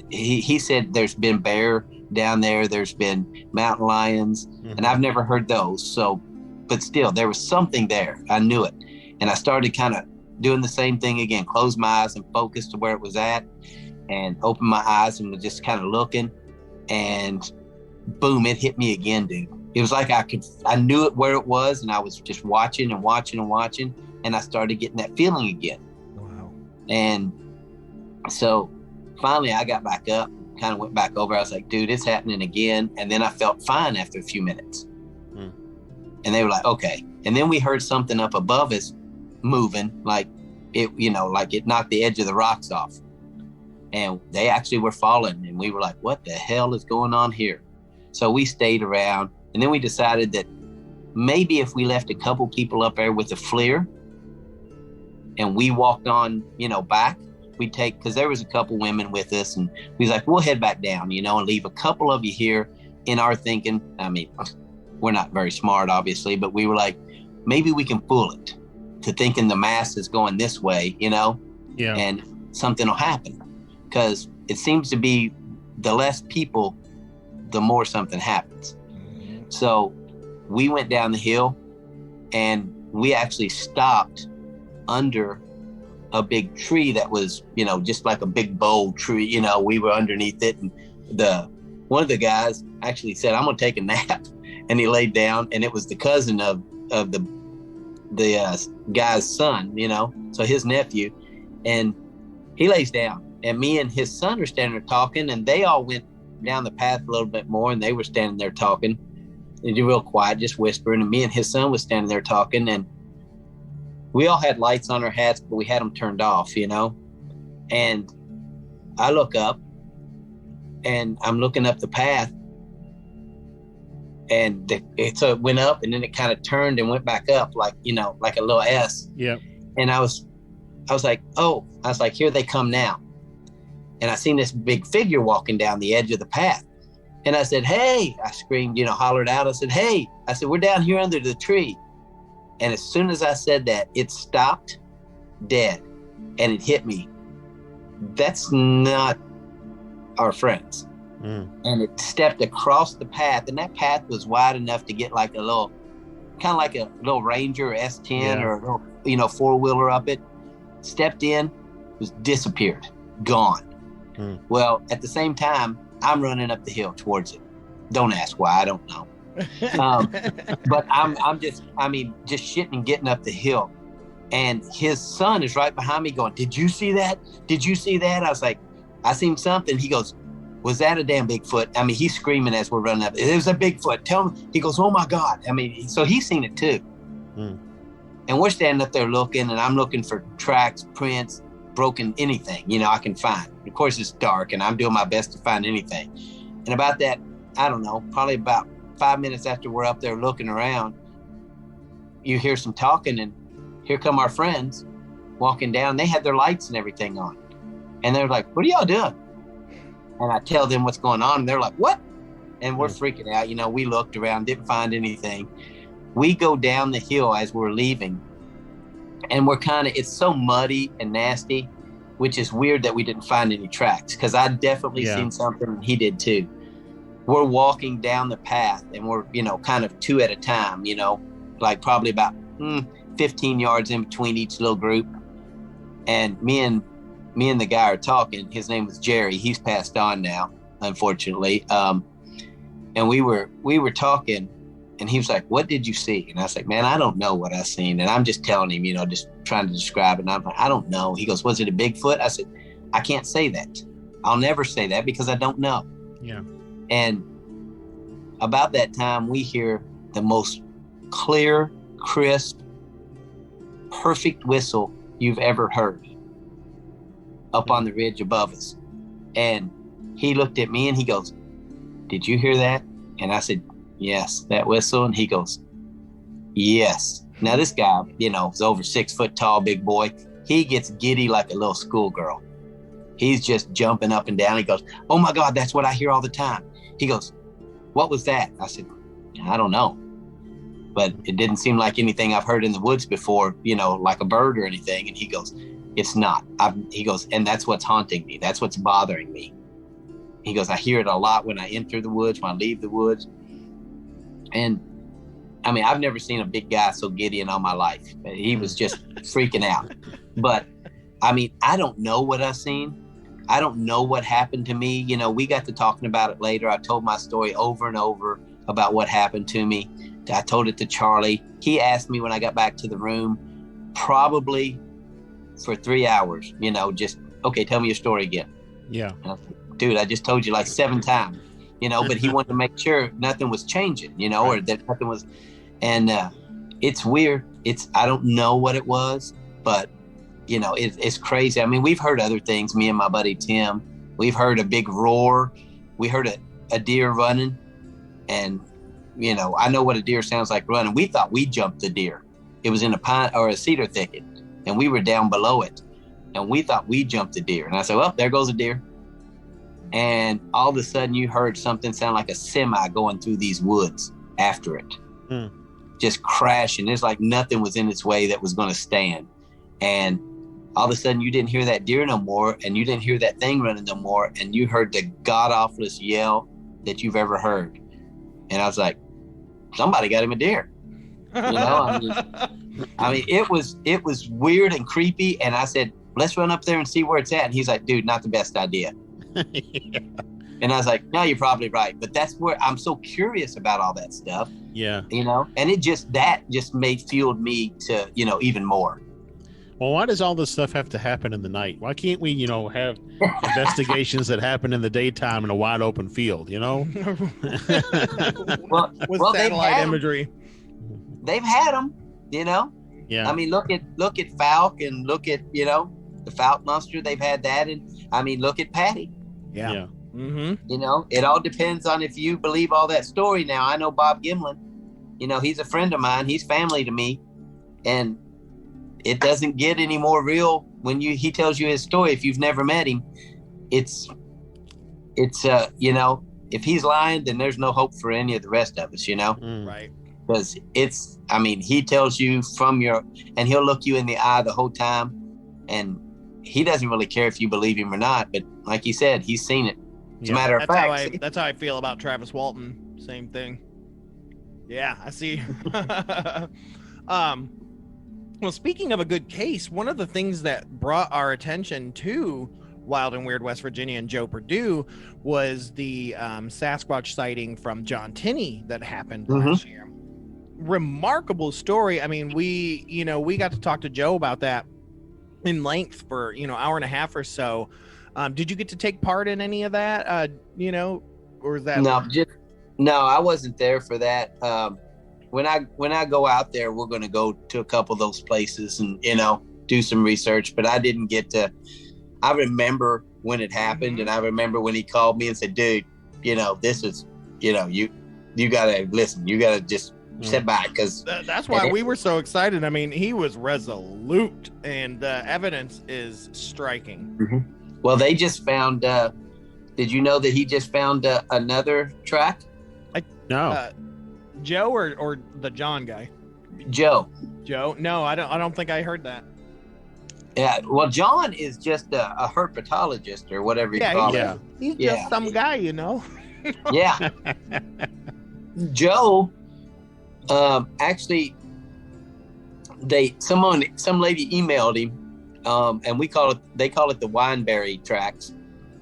he said there's been bear down there. There's been mountain lions, and I've never heard those. So, but still, there was something there. I knew it. And I started kind of doing the same thing again, closed my eyes and focused to where it was at and opened my eyes and was just kind of looking, and boom, it hit me again, dude. It was like I knew it where it was, and I was just watching and watching and watching, and I started getting that feeling again. Wow. And so finally I got back up, kind of went back over. I was like, dude, it's happening again. And then I felt fine after a few minutes. And they were like, okay. And then we heard something up above us moving, like it, you know, like it knocked the edge of the rocks off. And they actually were falling. And we were like, what the hell is going on here? So we stayed around. And then we decided that maybe if we left a couple people up there with a FLIR and we walked on, you know, back, we'd take, because there was a couple women with us, and we was like, we'll head back down, you know, and leave a couple of you here in our thinking. I mean, we're not very smart, obviously, but we were like, maybe we can fool it to thinking the mass is going this way, you know, and something will happen, because it seems to be the less people, the more something happens. So we went down the hill, and we actually stopped under a big tree that was, you know, just like a big bold tree, you know. We were underneath it, and one of the guys actually said, I'm gonna take a nap, and he laid down, and it was the cousin of the guy's son, you know, so his nephew, and he lays down, and me and his son are standing there talking, and they all went down the path a little bit more, and they were standing there talking, and real quiet, just whispering, and me and his son was standing there talking, and we all had lights on our hats, but we had them turned off, you know. And I look up, and I'm looking up the path, and so it went up, and then it kind of turned and went back up, like, you know, like a little S. Yeah. And I was like, oh, I was like, here they come now. And I seen this big figure walking down the edge of the path. And I said, hey, I screamed, you know, hollered out. I said, hey, I said, we're down here under the tree. And as soon as I said that, it stopped dead, and it hit me. That's not our friends. And it stepped across the path, and that path was wide enough to get like a little, kind of like a little Ranger or S10 or a little, you know, four-wheeler up it. Stepped in, was disappeared, gone. Well, at the same time, I'm running up the hill towards it. Don't ask why, I don't know. But I'm just shitting and getting up the hill, and his son is right behind me going, did you see that? Did you see that? I was like, I seen something. He goes, was that a damn Bigfoot? I mean, he's screaming as we're running up. It was a Bigfoot. Tell him. He goes, oh my God. I mean, so he's seen it too. And we're standing up there looking, and I'm looking for tracks, prints, broken, anything, you know, I can find. Of course, it's dark, and I'm doing my best to find anything. And about that, I don't know, probably about 5 minutes after we're up there looking around, you hear some talking, and here come our friends walking down. They had their lights and everything on, and they're like, what are y'all doing? And I tell them what's going on, and they're like, what? And we're freaking out. You know, we looked around, didn't find anything. We go down the hill as we're leaving, and we're it's so muddy and nasty, which is weird that we didn't find any tracks, because I definitely seen something, and he did too. We're walking down the path, and we're, you know, kind of two at a time, you know, like probably about 15 yards in between each little group. And me and the guy are talking. His name was Jerry. He's passed on now, unfortunately. And we were talking, and he was like, "What did you see?" And I was like, "Man, I don't know what I seen." And I'm just telling him, just trying to describe it. And I'm like, "I don't know." He goes, "Was it a Bigfoot?" I said, "I can't say that. I'll never say that because I don't know." Yeah. And about that time, we hear the most clear, crisp, perfect whistle you've ever heard up on the ridge above us. And he looked at me and he goes, "Did you hear that?" And I said, "Yes, that whistle." And he goes, "Yes." Now this guy, is over 6 foot tall, big boy. He gets giddy like a little schoolgirl. He's just jumping up and down. He goes, "Oh my God, that's what I hear all the time." He goes, "What was that?" I said, "I don't know. But it didn't seem like anything I've heard in the woods before, like a bird or anything." And he goes, "It's not." He goes, "And that's what's haunting me. That's what's bothering me." He goes, "I hear it a lot when I enter the woods, when I leave the woods." And I mean, I've never seen a big guy so giddy in all my life. He was just freaking out. But I mean, I don't know what I've seen. I don't know what happened to me. We got to talking about it later. I told my story over and over about what happened to me. I told it to Charlie. He asked me when I got back to the room, probably for 3 hours, just, "Okay, tell me your story again." Yeah. Dude, I just told you like 7 times, but he wanted to make sure nothing was changing, or that nothing was. And it's weird. I don't know what it was, but it's crazy. I mean, we've heard other things, me and my buddy Tim. We've heard a big roar. We heard a deer running, and I know what a deer sounds like running. We thought we jumped the deer. It was in a pine or a cedar thicket, and we were down below it, and we thought we jumped the deer. And I said, "Well, there goes a deer." And all of a sudden you heard something sound like a semi going through these woods after it, just crashing. It's like nothing was in its way that was going to stand. And all of a sudden you didn't hear that deer no more, and you didn't hear that thing running no more, and you heard the god-awfulest yell that you've ever heard. And I was like, somebody got him a deer. I mean, it was weird and creepy. And I said, "Let's run up there and see where it's at." And he's like, "Dude, not the best idea." Yeah. And I was like, "No, you're probably right." But that's where I'm so curious about all that stuff. Yeah. And it just fueled me to, even more. Well, why does all this stuff have to happen in the night? Why can't we, have investigations that happen in the daytime in a wide open field, With satellite imagery. They've had them, Yeah. I mean, look at Falk, and look at, the Falk monster. They've had that. And I mean, look at Patty. Yeah. Mm-hmm. It all depends on if you believe all that story. Now, I know Bob Gimlin, he's a friend of mine. He's family to me. And it doesn't get any more real when he tells you his story. If you've never met him, it's if he's lying, then there's no hope for any of the rest of us, Right. Because he tells you and he'll look you in the eye the whole time, and he doesn't really care if you believe him or not. But like you said, he's seen it. As a matter of fact, That's how I feel about Travis Walton. Same thing. Yeah, I see. Well, speaking of a good case, one of the things that brought our attention to Wild and Weird West Virginia and Joe Perdue was the Sasquatch sighting from John Tinney that happened last year. Remarkable story. I mean, we got to talk to Joe about that in length for, hour and a half or so. Did you get to take part in any of that? Or is that No, I wasn't there for that. When I go out there, we're going to go to a couple of those places and, do some research, but I didn't get to. I remember when it happened, and I remember when he called me and said, "Dude, this is, you got to listen. You got to just sit back." Because that's why we were so excited. I mean, he was resolute, and the evidence is striking. Mm-hmm. Well, they just found. Did you know that he just found another track? No. Joe or the John guy? Joe. No, I don't think I heard that. Yeah, well, John is just a herpetologist or whatever you call it. He's just some guy, Yeah. Joe, actually, some lady emailed him and they call it the Wineberry tracks.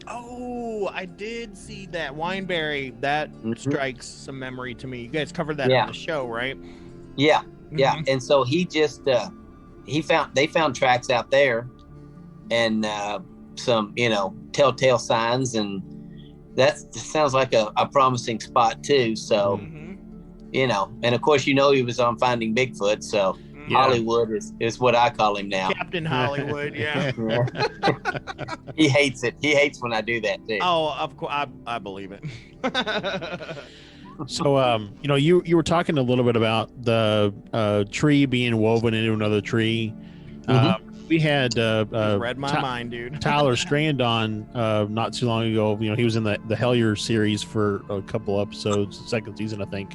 Oh, I did see that Wineberry. That strikes some memory to me. You guys covered that on the show, right? Yeah, yeah. And so he just they found tracks out there, and some telltale signs, and that sounds like a promising spot too. So and of course he was on Finding Bigfoot, so Hollywood is what I call him now. Captain Hollywood, yeah. He hates it. He hates when I do that too. Oh, of course, I believe it. So, you were talking a little bit about the tree being woven into another tree. We had read my mind, dude. Tyler Strand on not too long ago. He was in the Hellier series for a couple episodes, second season, I think,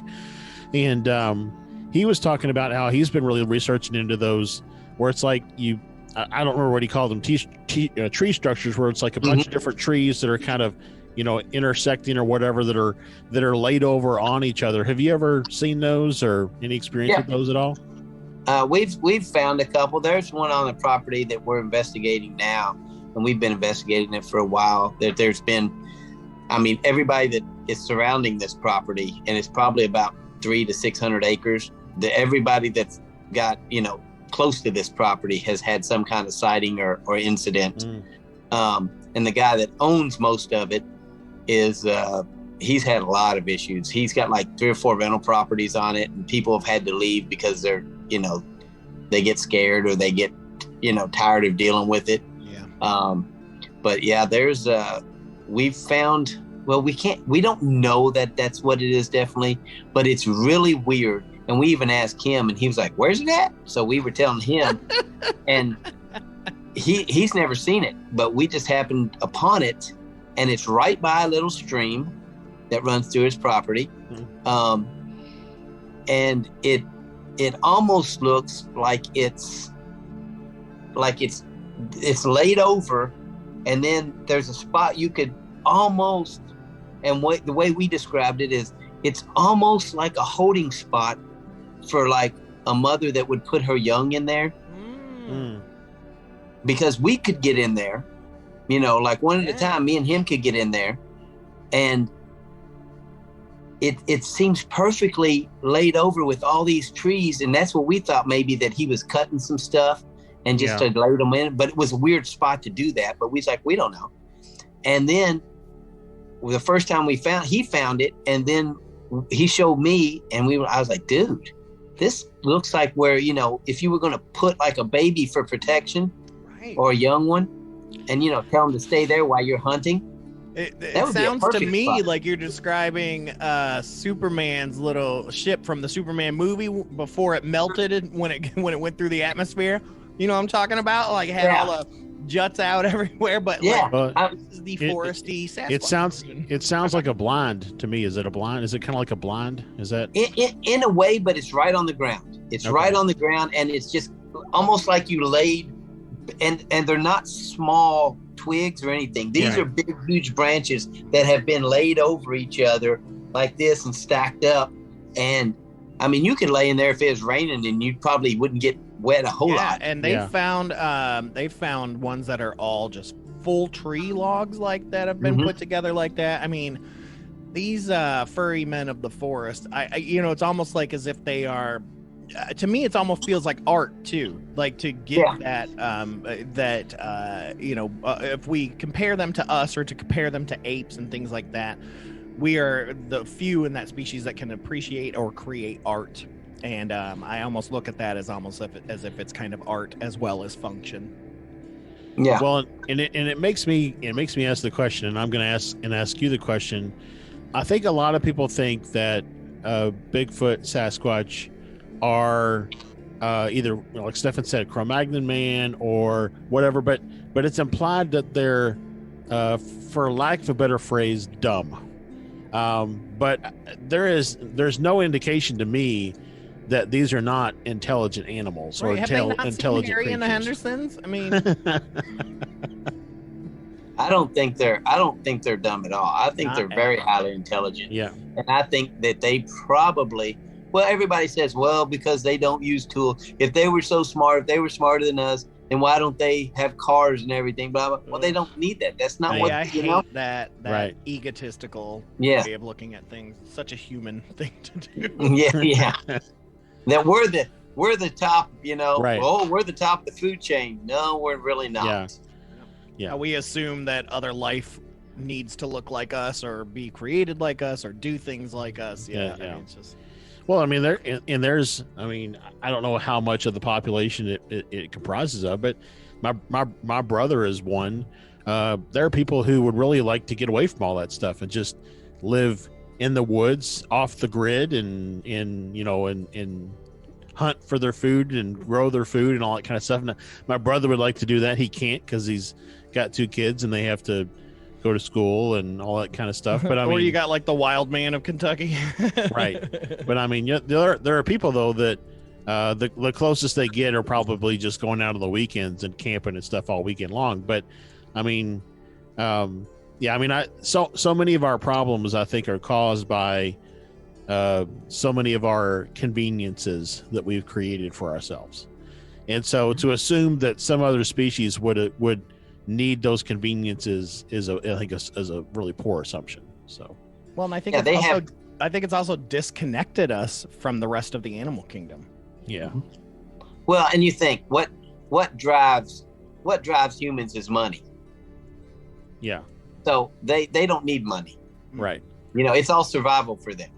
and he was talking about how he's been really researching into those where it's like I don't remember what he called them, tree structures, where it's like a bunch of different trees that are kind of intersecting or whatever that are laid over on each other. Have you ever seen those or any experience with those at all? We've found a couple. There's one on the property that we're investigating now, and we've been investigating it for a while. There's been, everybody that is surrounding this property, and it's probably about 300 to 600 acres. Everybody that's got close to this property has had some kind of sighting or incident. And the guy that owns most of it is he's had a lot of issues. He's got like 3 or 4 rental properties on it, and people have had to leave because they're they get scared or they get tired of dealing with it. But yeah, there's we've found, well, we don't know that that's what it is, definitely, but it's really weird. And we even asked him, and he was like, "Where's it at?" So we were telling him, and he's never seen it, but we just happened upon it, and it's right by a little stream that runs through his property. And it almost looks like it's laid over, and then there's a spot you could almost, and the way we described it is it's almost like a holding spot for like a mother that would put her young in there. Because we could get in there, like one at a time. Me and him could get in there, and it seems perfectly laid over with all these trees, and that's what we thought, maybe that he was cutting some stuff and just to lay them in. But it was a weird spot to do that. But we was like, we don't know. And then the first time he found it, and then he showed me, and I was like, dude, this looks like where if you were going to put like a baby for protection. Or a young one, and tell them to stay there while you're hunting. It sounds to me spot. Like you're describing Superman's little ship from the Superman movie before it melted when it went through the atmosphere. You know what I'm talking about? Like it had all the juts out everywhere, but this is the foresty Sasquatch. It sounds like a blind to me. Is it a blind? Is it kind of like a blind? Is that in a way? But it's right on the ground. It's right on the ground, and it's just almost like you laid. And they're not small twigs or anything. These are big, huge branches that have been laid over each other like this and stacked up. And you could lay in there if it was raining, and you probably wouldn't get wet a whole lot. And they found ones that are all just full tree logs like that have been put together like that. These furry men of the forest, it's almost like as if they are. To me, it almost feels like art too. Like to get if we compare them to us or to compare them to apes and things like that, we are the few in that species that can appreciate or create art. And I almost look at that as if it's kind of art as well as function. Yeah. Well, and it makes me ask the question, and I'm going to ask you the question. I think a lot of people think that Bigfoot, Sasquatch are either, like Stefan said, Cro-Magnon man or whatever, but it's implied that they're, for lack of a better phrase, dumb. But there's no indication to me that these are not intelligent animals or intelligent creatures. And the Hendersons? I don't think they're dumb at all. I think they're very highly intelligent. Yeah. And I think that they probably, everybody says, because they don't use tools. If they were so smart, if they were smarter than us, then why don't they have cars and everything? Blah, blah. Well, they don't need that. That's not what I you hate know. that Right. egotistical Yeah. way of looking at things. It's such a human thing to do. Yeah. That we're the top, you know. Right. Oh, we're the top of the food chain. No, we're really not. Yeah. We assume that other life needs to look like us or be created like us or do things like us. Yeah. I mean, it's just Well, I mean, there's, I mean, I don't know how much of the population it comprises of, but my brother is one. There are people who would really like to get away from all that stuff and just live in the woods, off the grid, and hunt for their food and grow their food and all that kind of stuff. And my brother would like to do that. He can't because he's got 2 kids and they have to go to school and all that kind of stuff. But I mean, or you got like the wild man of Kentucky. Right. But I mean, there are people though that the closest they get are probably just going out on the weekends and camping and stuff all weekend long. But I mean, yeah, I mean, so many of our problems I think are caused by so many of our conveniences that we've created for ourselves. And so to assume that some other species would need those conveniences is a really poor assumption. So, well, and I think I think it's also disconnected us from the rest of the animal kingdom. Yeah. Well, and you think what drives humans is money. Yeah. So they don't need money. Right. You know, it's all survival for them.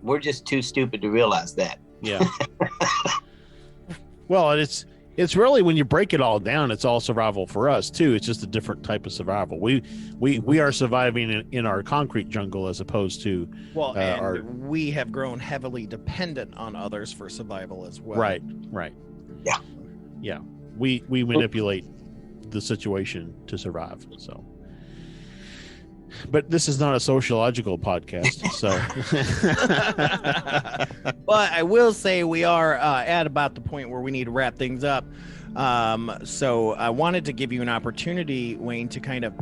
We're just too stupid to realize that. Yeah. Well, it's really, when you break it all down, it's all survival for us too. It's just a different type of survival. We are surviving in our concrete jungle as opposed to we have grown heavily dependent on others for survival as well. Right. Yeah. Yeah. We manipulate the situation to survive. So, but this is not a sociological podcast, so. But I will say we are at about the point where we need to wrap things up. So I wanted to give you an opportunity, Wayne, to kind of,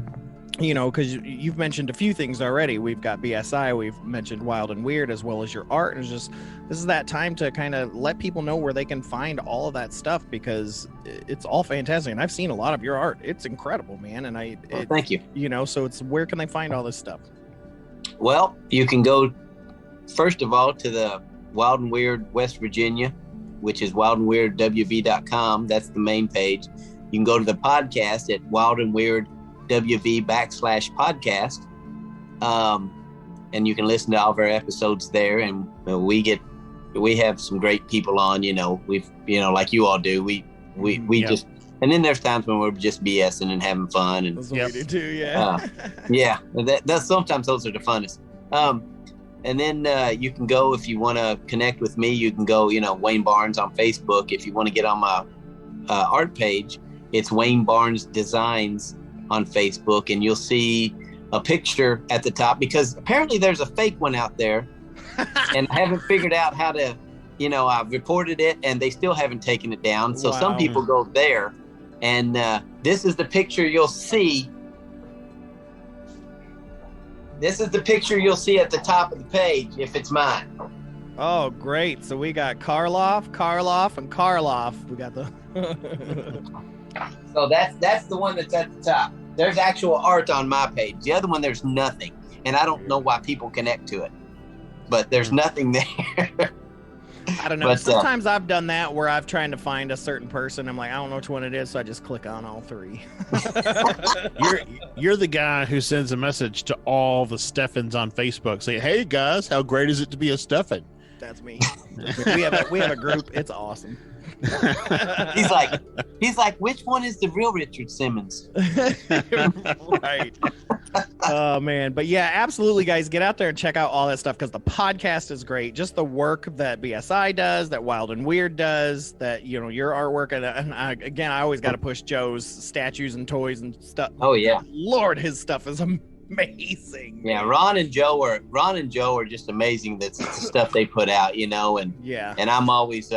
you know, because you've mentioned a few things already. We've got BSI, we've mentioned Wild and Weird, as well as your art. And it's just, this is that time to kind of let people know where they can find all of that stuff, because it's all fantastic. And I've seen a lot of your art. It's incredible, man. And thank you. You know, so it's, where can they find all this stuff? Well, you can go, first of all, to the Wild and Weird West Virginia, which is wildandweirdwv.com. That's the main page. You can go to the podcast at wildandweirdwv.com/podcast. And you can listen to all of our episodes there. And we have some great people on, you know, like you all do. We just, and then there's times when we're just BSing and having fun. And that's what we do too, yeah. Yeah. That's sometimes those are the funnest. And then you can go, if you want to connect with me, you can go, Wayne Barnes on Facebook. If you want to get on my art page, it's Wayne Barnes Designs on Facebook, and you'll see a picture at the top, because apparently there's a fake one out there and I haven't figured out how to, I've reported it and they still haven't taken it down. So some people go there, and this is the picture you'll see. This is the picture you'll see at the top of the page if it's mine. Oh, great. So we got Karloff, and Karloff. We got the... So that's the one that's at the top. There's actual art on my page. The other one, there's nothing. And I don't know why people connect to it. But there's nothing there. I don't know. But, sometimes I've done that where I've tried to find a certain person. I'm like, I don't know which one it is, so I just click on all three. You're the guy who sends a message to all the Stefans on Facebook saying, "Hey guys, how great is it to be a Stefan?" That's me. we have a group. It's awesome. He's like, which one is the real Richard Simmons? Right. Oh man, but yeah, absolutely, guys, get out there and check out all that stuff, because the podcast is great. Just the work that BSI does, that Wild and Weird does, that your artwork, and I always got to push Joe's statues and toys and stuff. Oh yeah, Lord, his stuff is amazing. Yeah, Ron and Joe are just amazing. That's the stuff they put out, and yeah, and I'm always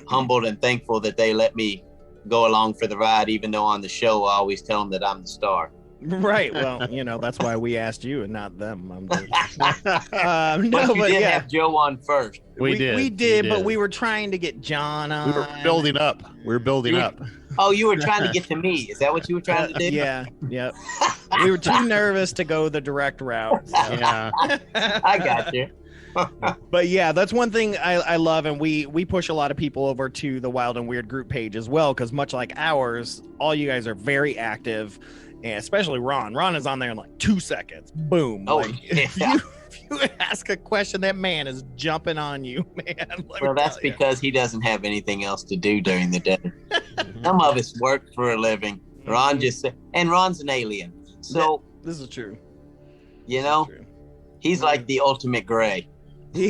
humbled and thankful that they let me go along for the ride, even though on the show I always tell them that I'm the star. Right. Well, that's why we asked you and not them. But you did have Joe on first. We did, but we were trying to get John on. We were building up. Oh, you were trying to get to me. Is that what you were trying to do? Yeah. Yep. We were too nervous to go the direct route. So. Yeah. I got you. But yeah, that's one thing I love, and we push a lot of people over to the Wild and Weird group page as well, because much like ours, all you guys are very active, and especially Ron. Ron is on there in like 2 seconds. Boom. Oh, if you ask a question, that man is jumping on you, man. Well, that's because he doesn't have anything else to do during the day. Some of us work for a living. Ron and Ron's an alien. So this is true. He's like the ultimate gray. He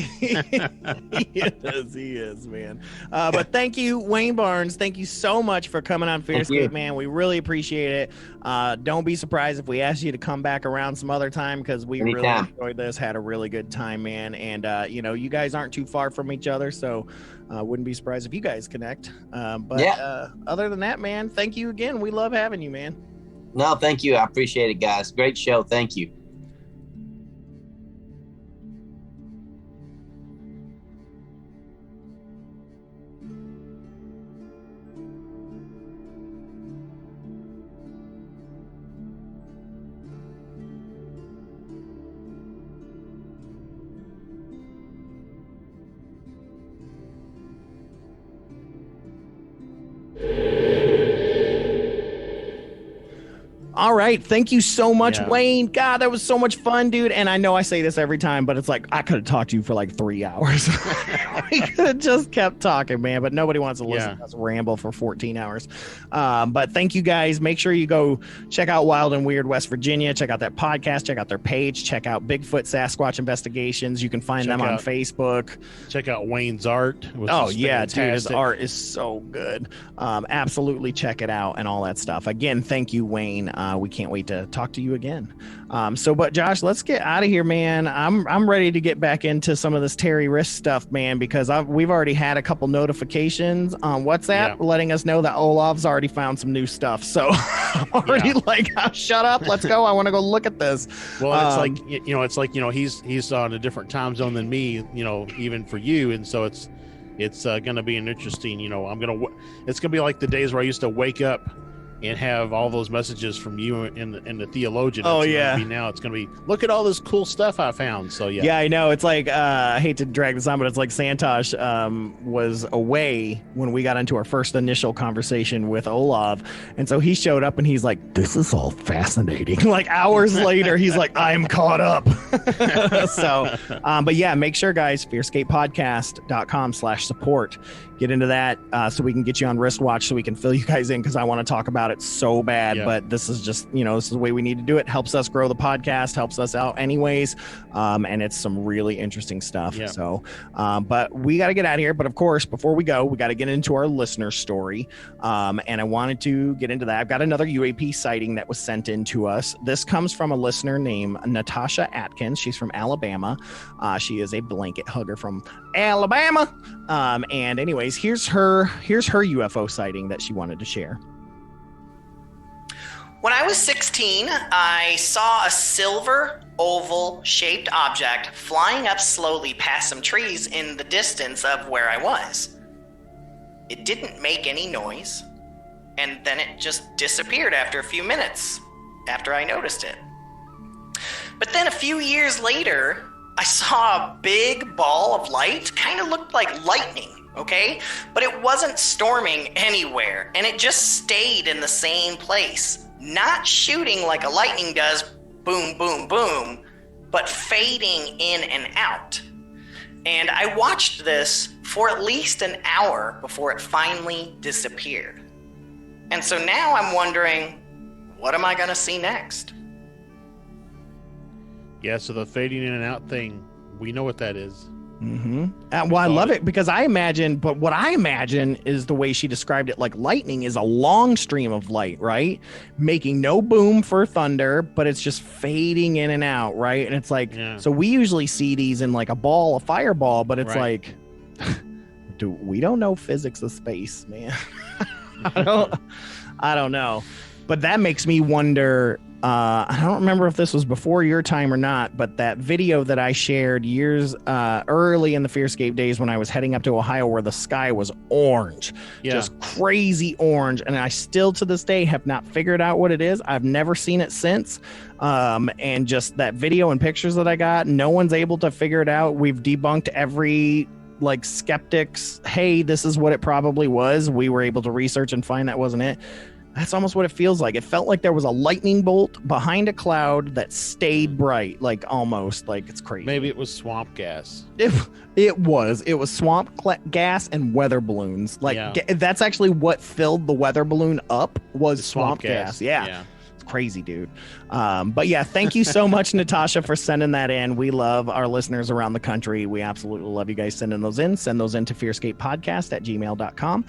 is, man. But thank you, Wayne Barnes. Thank you so much for coming on FearScape, man. We really appreciate it. Don't be surprised if we ask you to come back around some other time, because we really enjoyed this, had a really good time, man. And you guys aren't too far from each other, so wouldn't be surprised if you guys connect. Other than that, man, thank you again. We love having you, man. No, thank you. I appreciate it, guys. Great show. Thank you. All right. Thank you so much, Wayne. God, that was so much fun, dude. And I know I say this every time, but it's like I could have talked to you for like 3 hours. We could have just kept talking, man, but nobody wants to listen to us ramble for 14 hours. But thank you, guys. Make sure you go check out Wild and Weird West Virginia. Check out that podcast. Check out their page. Check out Bigfoot Sasquatch Investigations. You can find them on Facebook. Check out Wayne's art. Oh, yeah, dude. His art is so good. Absolutely check it out and all that stuff. Again, thank you, Wayne. We can't wait to talk to you again. But Josh, let's get out of here, man. I'm ready to get back into some of this Terry Wriste stuff, man, because we've already had a couple notifications on WhatsApp letting us know that Olaf's already found some new stuff. So I'm already shut up. Let's go. I want to go look at this. Well, it's like he's on a different time zone than me, even for you. And so it's going to be an interesting, it's going to be like the days where I used to wake up and have all those messages from you and the theologian. Oh, yeah. Now it's going to be, look at all this cool stuff I found. So, yeah. Yeah, I know. It's like, I hate to drag this on, but it's like Santosh was away when we got into our first initial conversation with Olaf. And so he showed up and he's like, this is all fascinating. Like hours later, he's like, I'm caught up. So, but yeah, make sure, guys, fearscapepodcast.com/support. Get into that so we can get you on wristwatch so we can fill you guys in, because I want to talk about it so bad. Yeah. But this is just, this is the way we need to do it. Helps us grow the podcast, helps us out anyways. And it's some really interesting stuff. Yeah. So, but we got to get out of here. But of course, before we go, we got to get into our listener story. And I wanted to get into that. I've got another UAP sighting that was sent in to us. This comes from a listener named Natasha Atkins. She's from Alabama. She is a blanket hugger from Alabama. And anyways, here's her UFO sighting that she wanted to share. When I was 16, I saw a silver oval shaped object flying up slowly past some trees in the distance of where I was. It didn't make any noise, and then it just disappeared after a few minutes after I noticed it. But then a few years later, I saw a big ball of light, kind of looked like lightning, okay? But it wasn't storming anywhere, and it just stayed in the same place, not shooting like a lightning does, boom, boom, boom, but fading in and out. And I watched this for at least an hour before it finally disappeared. And so now I'm wondering, what am I gonna see next? Yeah, so the fading in and out thing, we know what that is. Mm-hmm. Well, I love it because what I imagine is the way she described it, like lightning is a long stream of light, right? Making no boom for thunder, but it's just fading in and out, right? And it's like, so we usually see these in like a fireball, but it's like, we don't know physics of space, man. I don't know. But that makes me wonder, I don't remember if this was before your time or not, but that video that I shared years early in the FearScape days when I was heading up to Ohio where the sky was orange, just crazy orange. And I still to this day have not figured out what it is. I've never seen it since. And just that video and pictures that I got, no one's able to figure it out. We've debunked every like skeptics. Hey, this is what it probably was. We were able to research and find that wasn't it. That's almost what it feels like. It felt like there was a lightning bolt behind a cloud that stayed bright, like almost like it's crazy. Maybe it was swamp gas. It was swamp gas and weather balloons. Like that's actually what filled the weather balloon up was the swamp gas. Yeah. It's crazy, dude. But yeah, thank you so much, Natasha, for sending that in. We love our listeners around the country. We absolutely love you guys sending those in. Send those in to fearscapepodcast@gmail.com.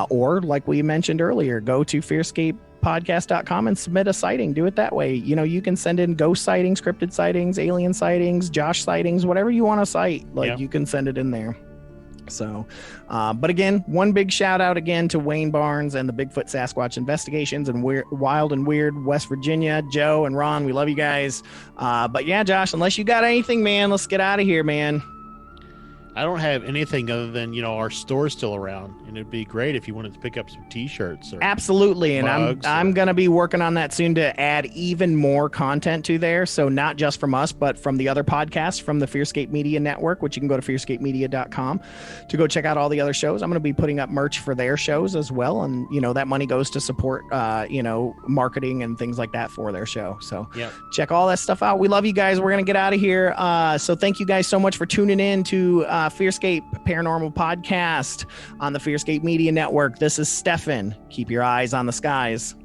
Or like we mentioned earlier, go to fearscapepodcast.com and submit a sighting. Do it that way. You know, you can send in ghost sightings, cryptid sightings, alien sightings, Josh sightings, whatever you want to cite. Like you can send it in there. So, but again, one big shout out again to Wayne Barnes and the Bigfoot Sasquatch investigations and Wild and Weird West Virginia. Joe and Ron, we love you guys. But yeah, Josh, unless you got anything, man, let's get out of here, man. I don't have anything other than, you know, our store's still around, and it'd be great if you wanted to pick up some t-shirts. Or absolutely, and I'm going to be working on that soon to add even more content to there. So not just from us, but from the other podcasts from the FearScape Media Network, which you can go to fearscapemedia.com to go check out all the other shows. I'm going to be putting up merch for their shows as well, and you know that money goes to support you know, marketing and things like that for their show. So check all that stuff out. We love you guys. We're going to get out of here. So thank you guys so much for tuning in to FearScape Paranormal Podcast on the FearScape Media Network. This is Stefan. Keep your eyes on the skies.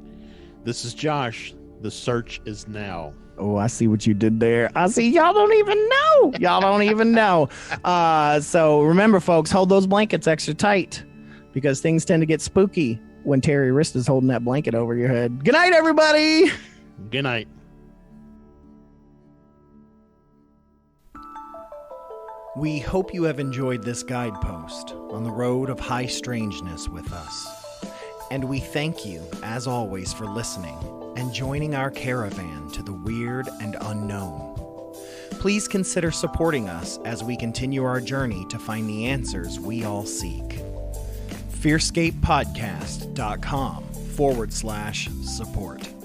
This is Josh. The search is now. Oh, I see what you did there. I see. Y'all don't even know. Y'all don't even know. So remember, folks, hold those blankets extra tight because things tend to get spooky when Terry R Wriste is holding that blanket over your head. Good night, everybody. Good night. We hope you have enjoyed this guidepost on the road of high strangeness with us. And we thank you, as always, for listening and joining our caravan to the weird and unknown. Please consider supporting us as we continue our journey to find the answers we all seek. FearScapePodcast.com/support.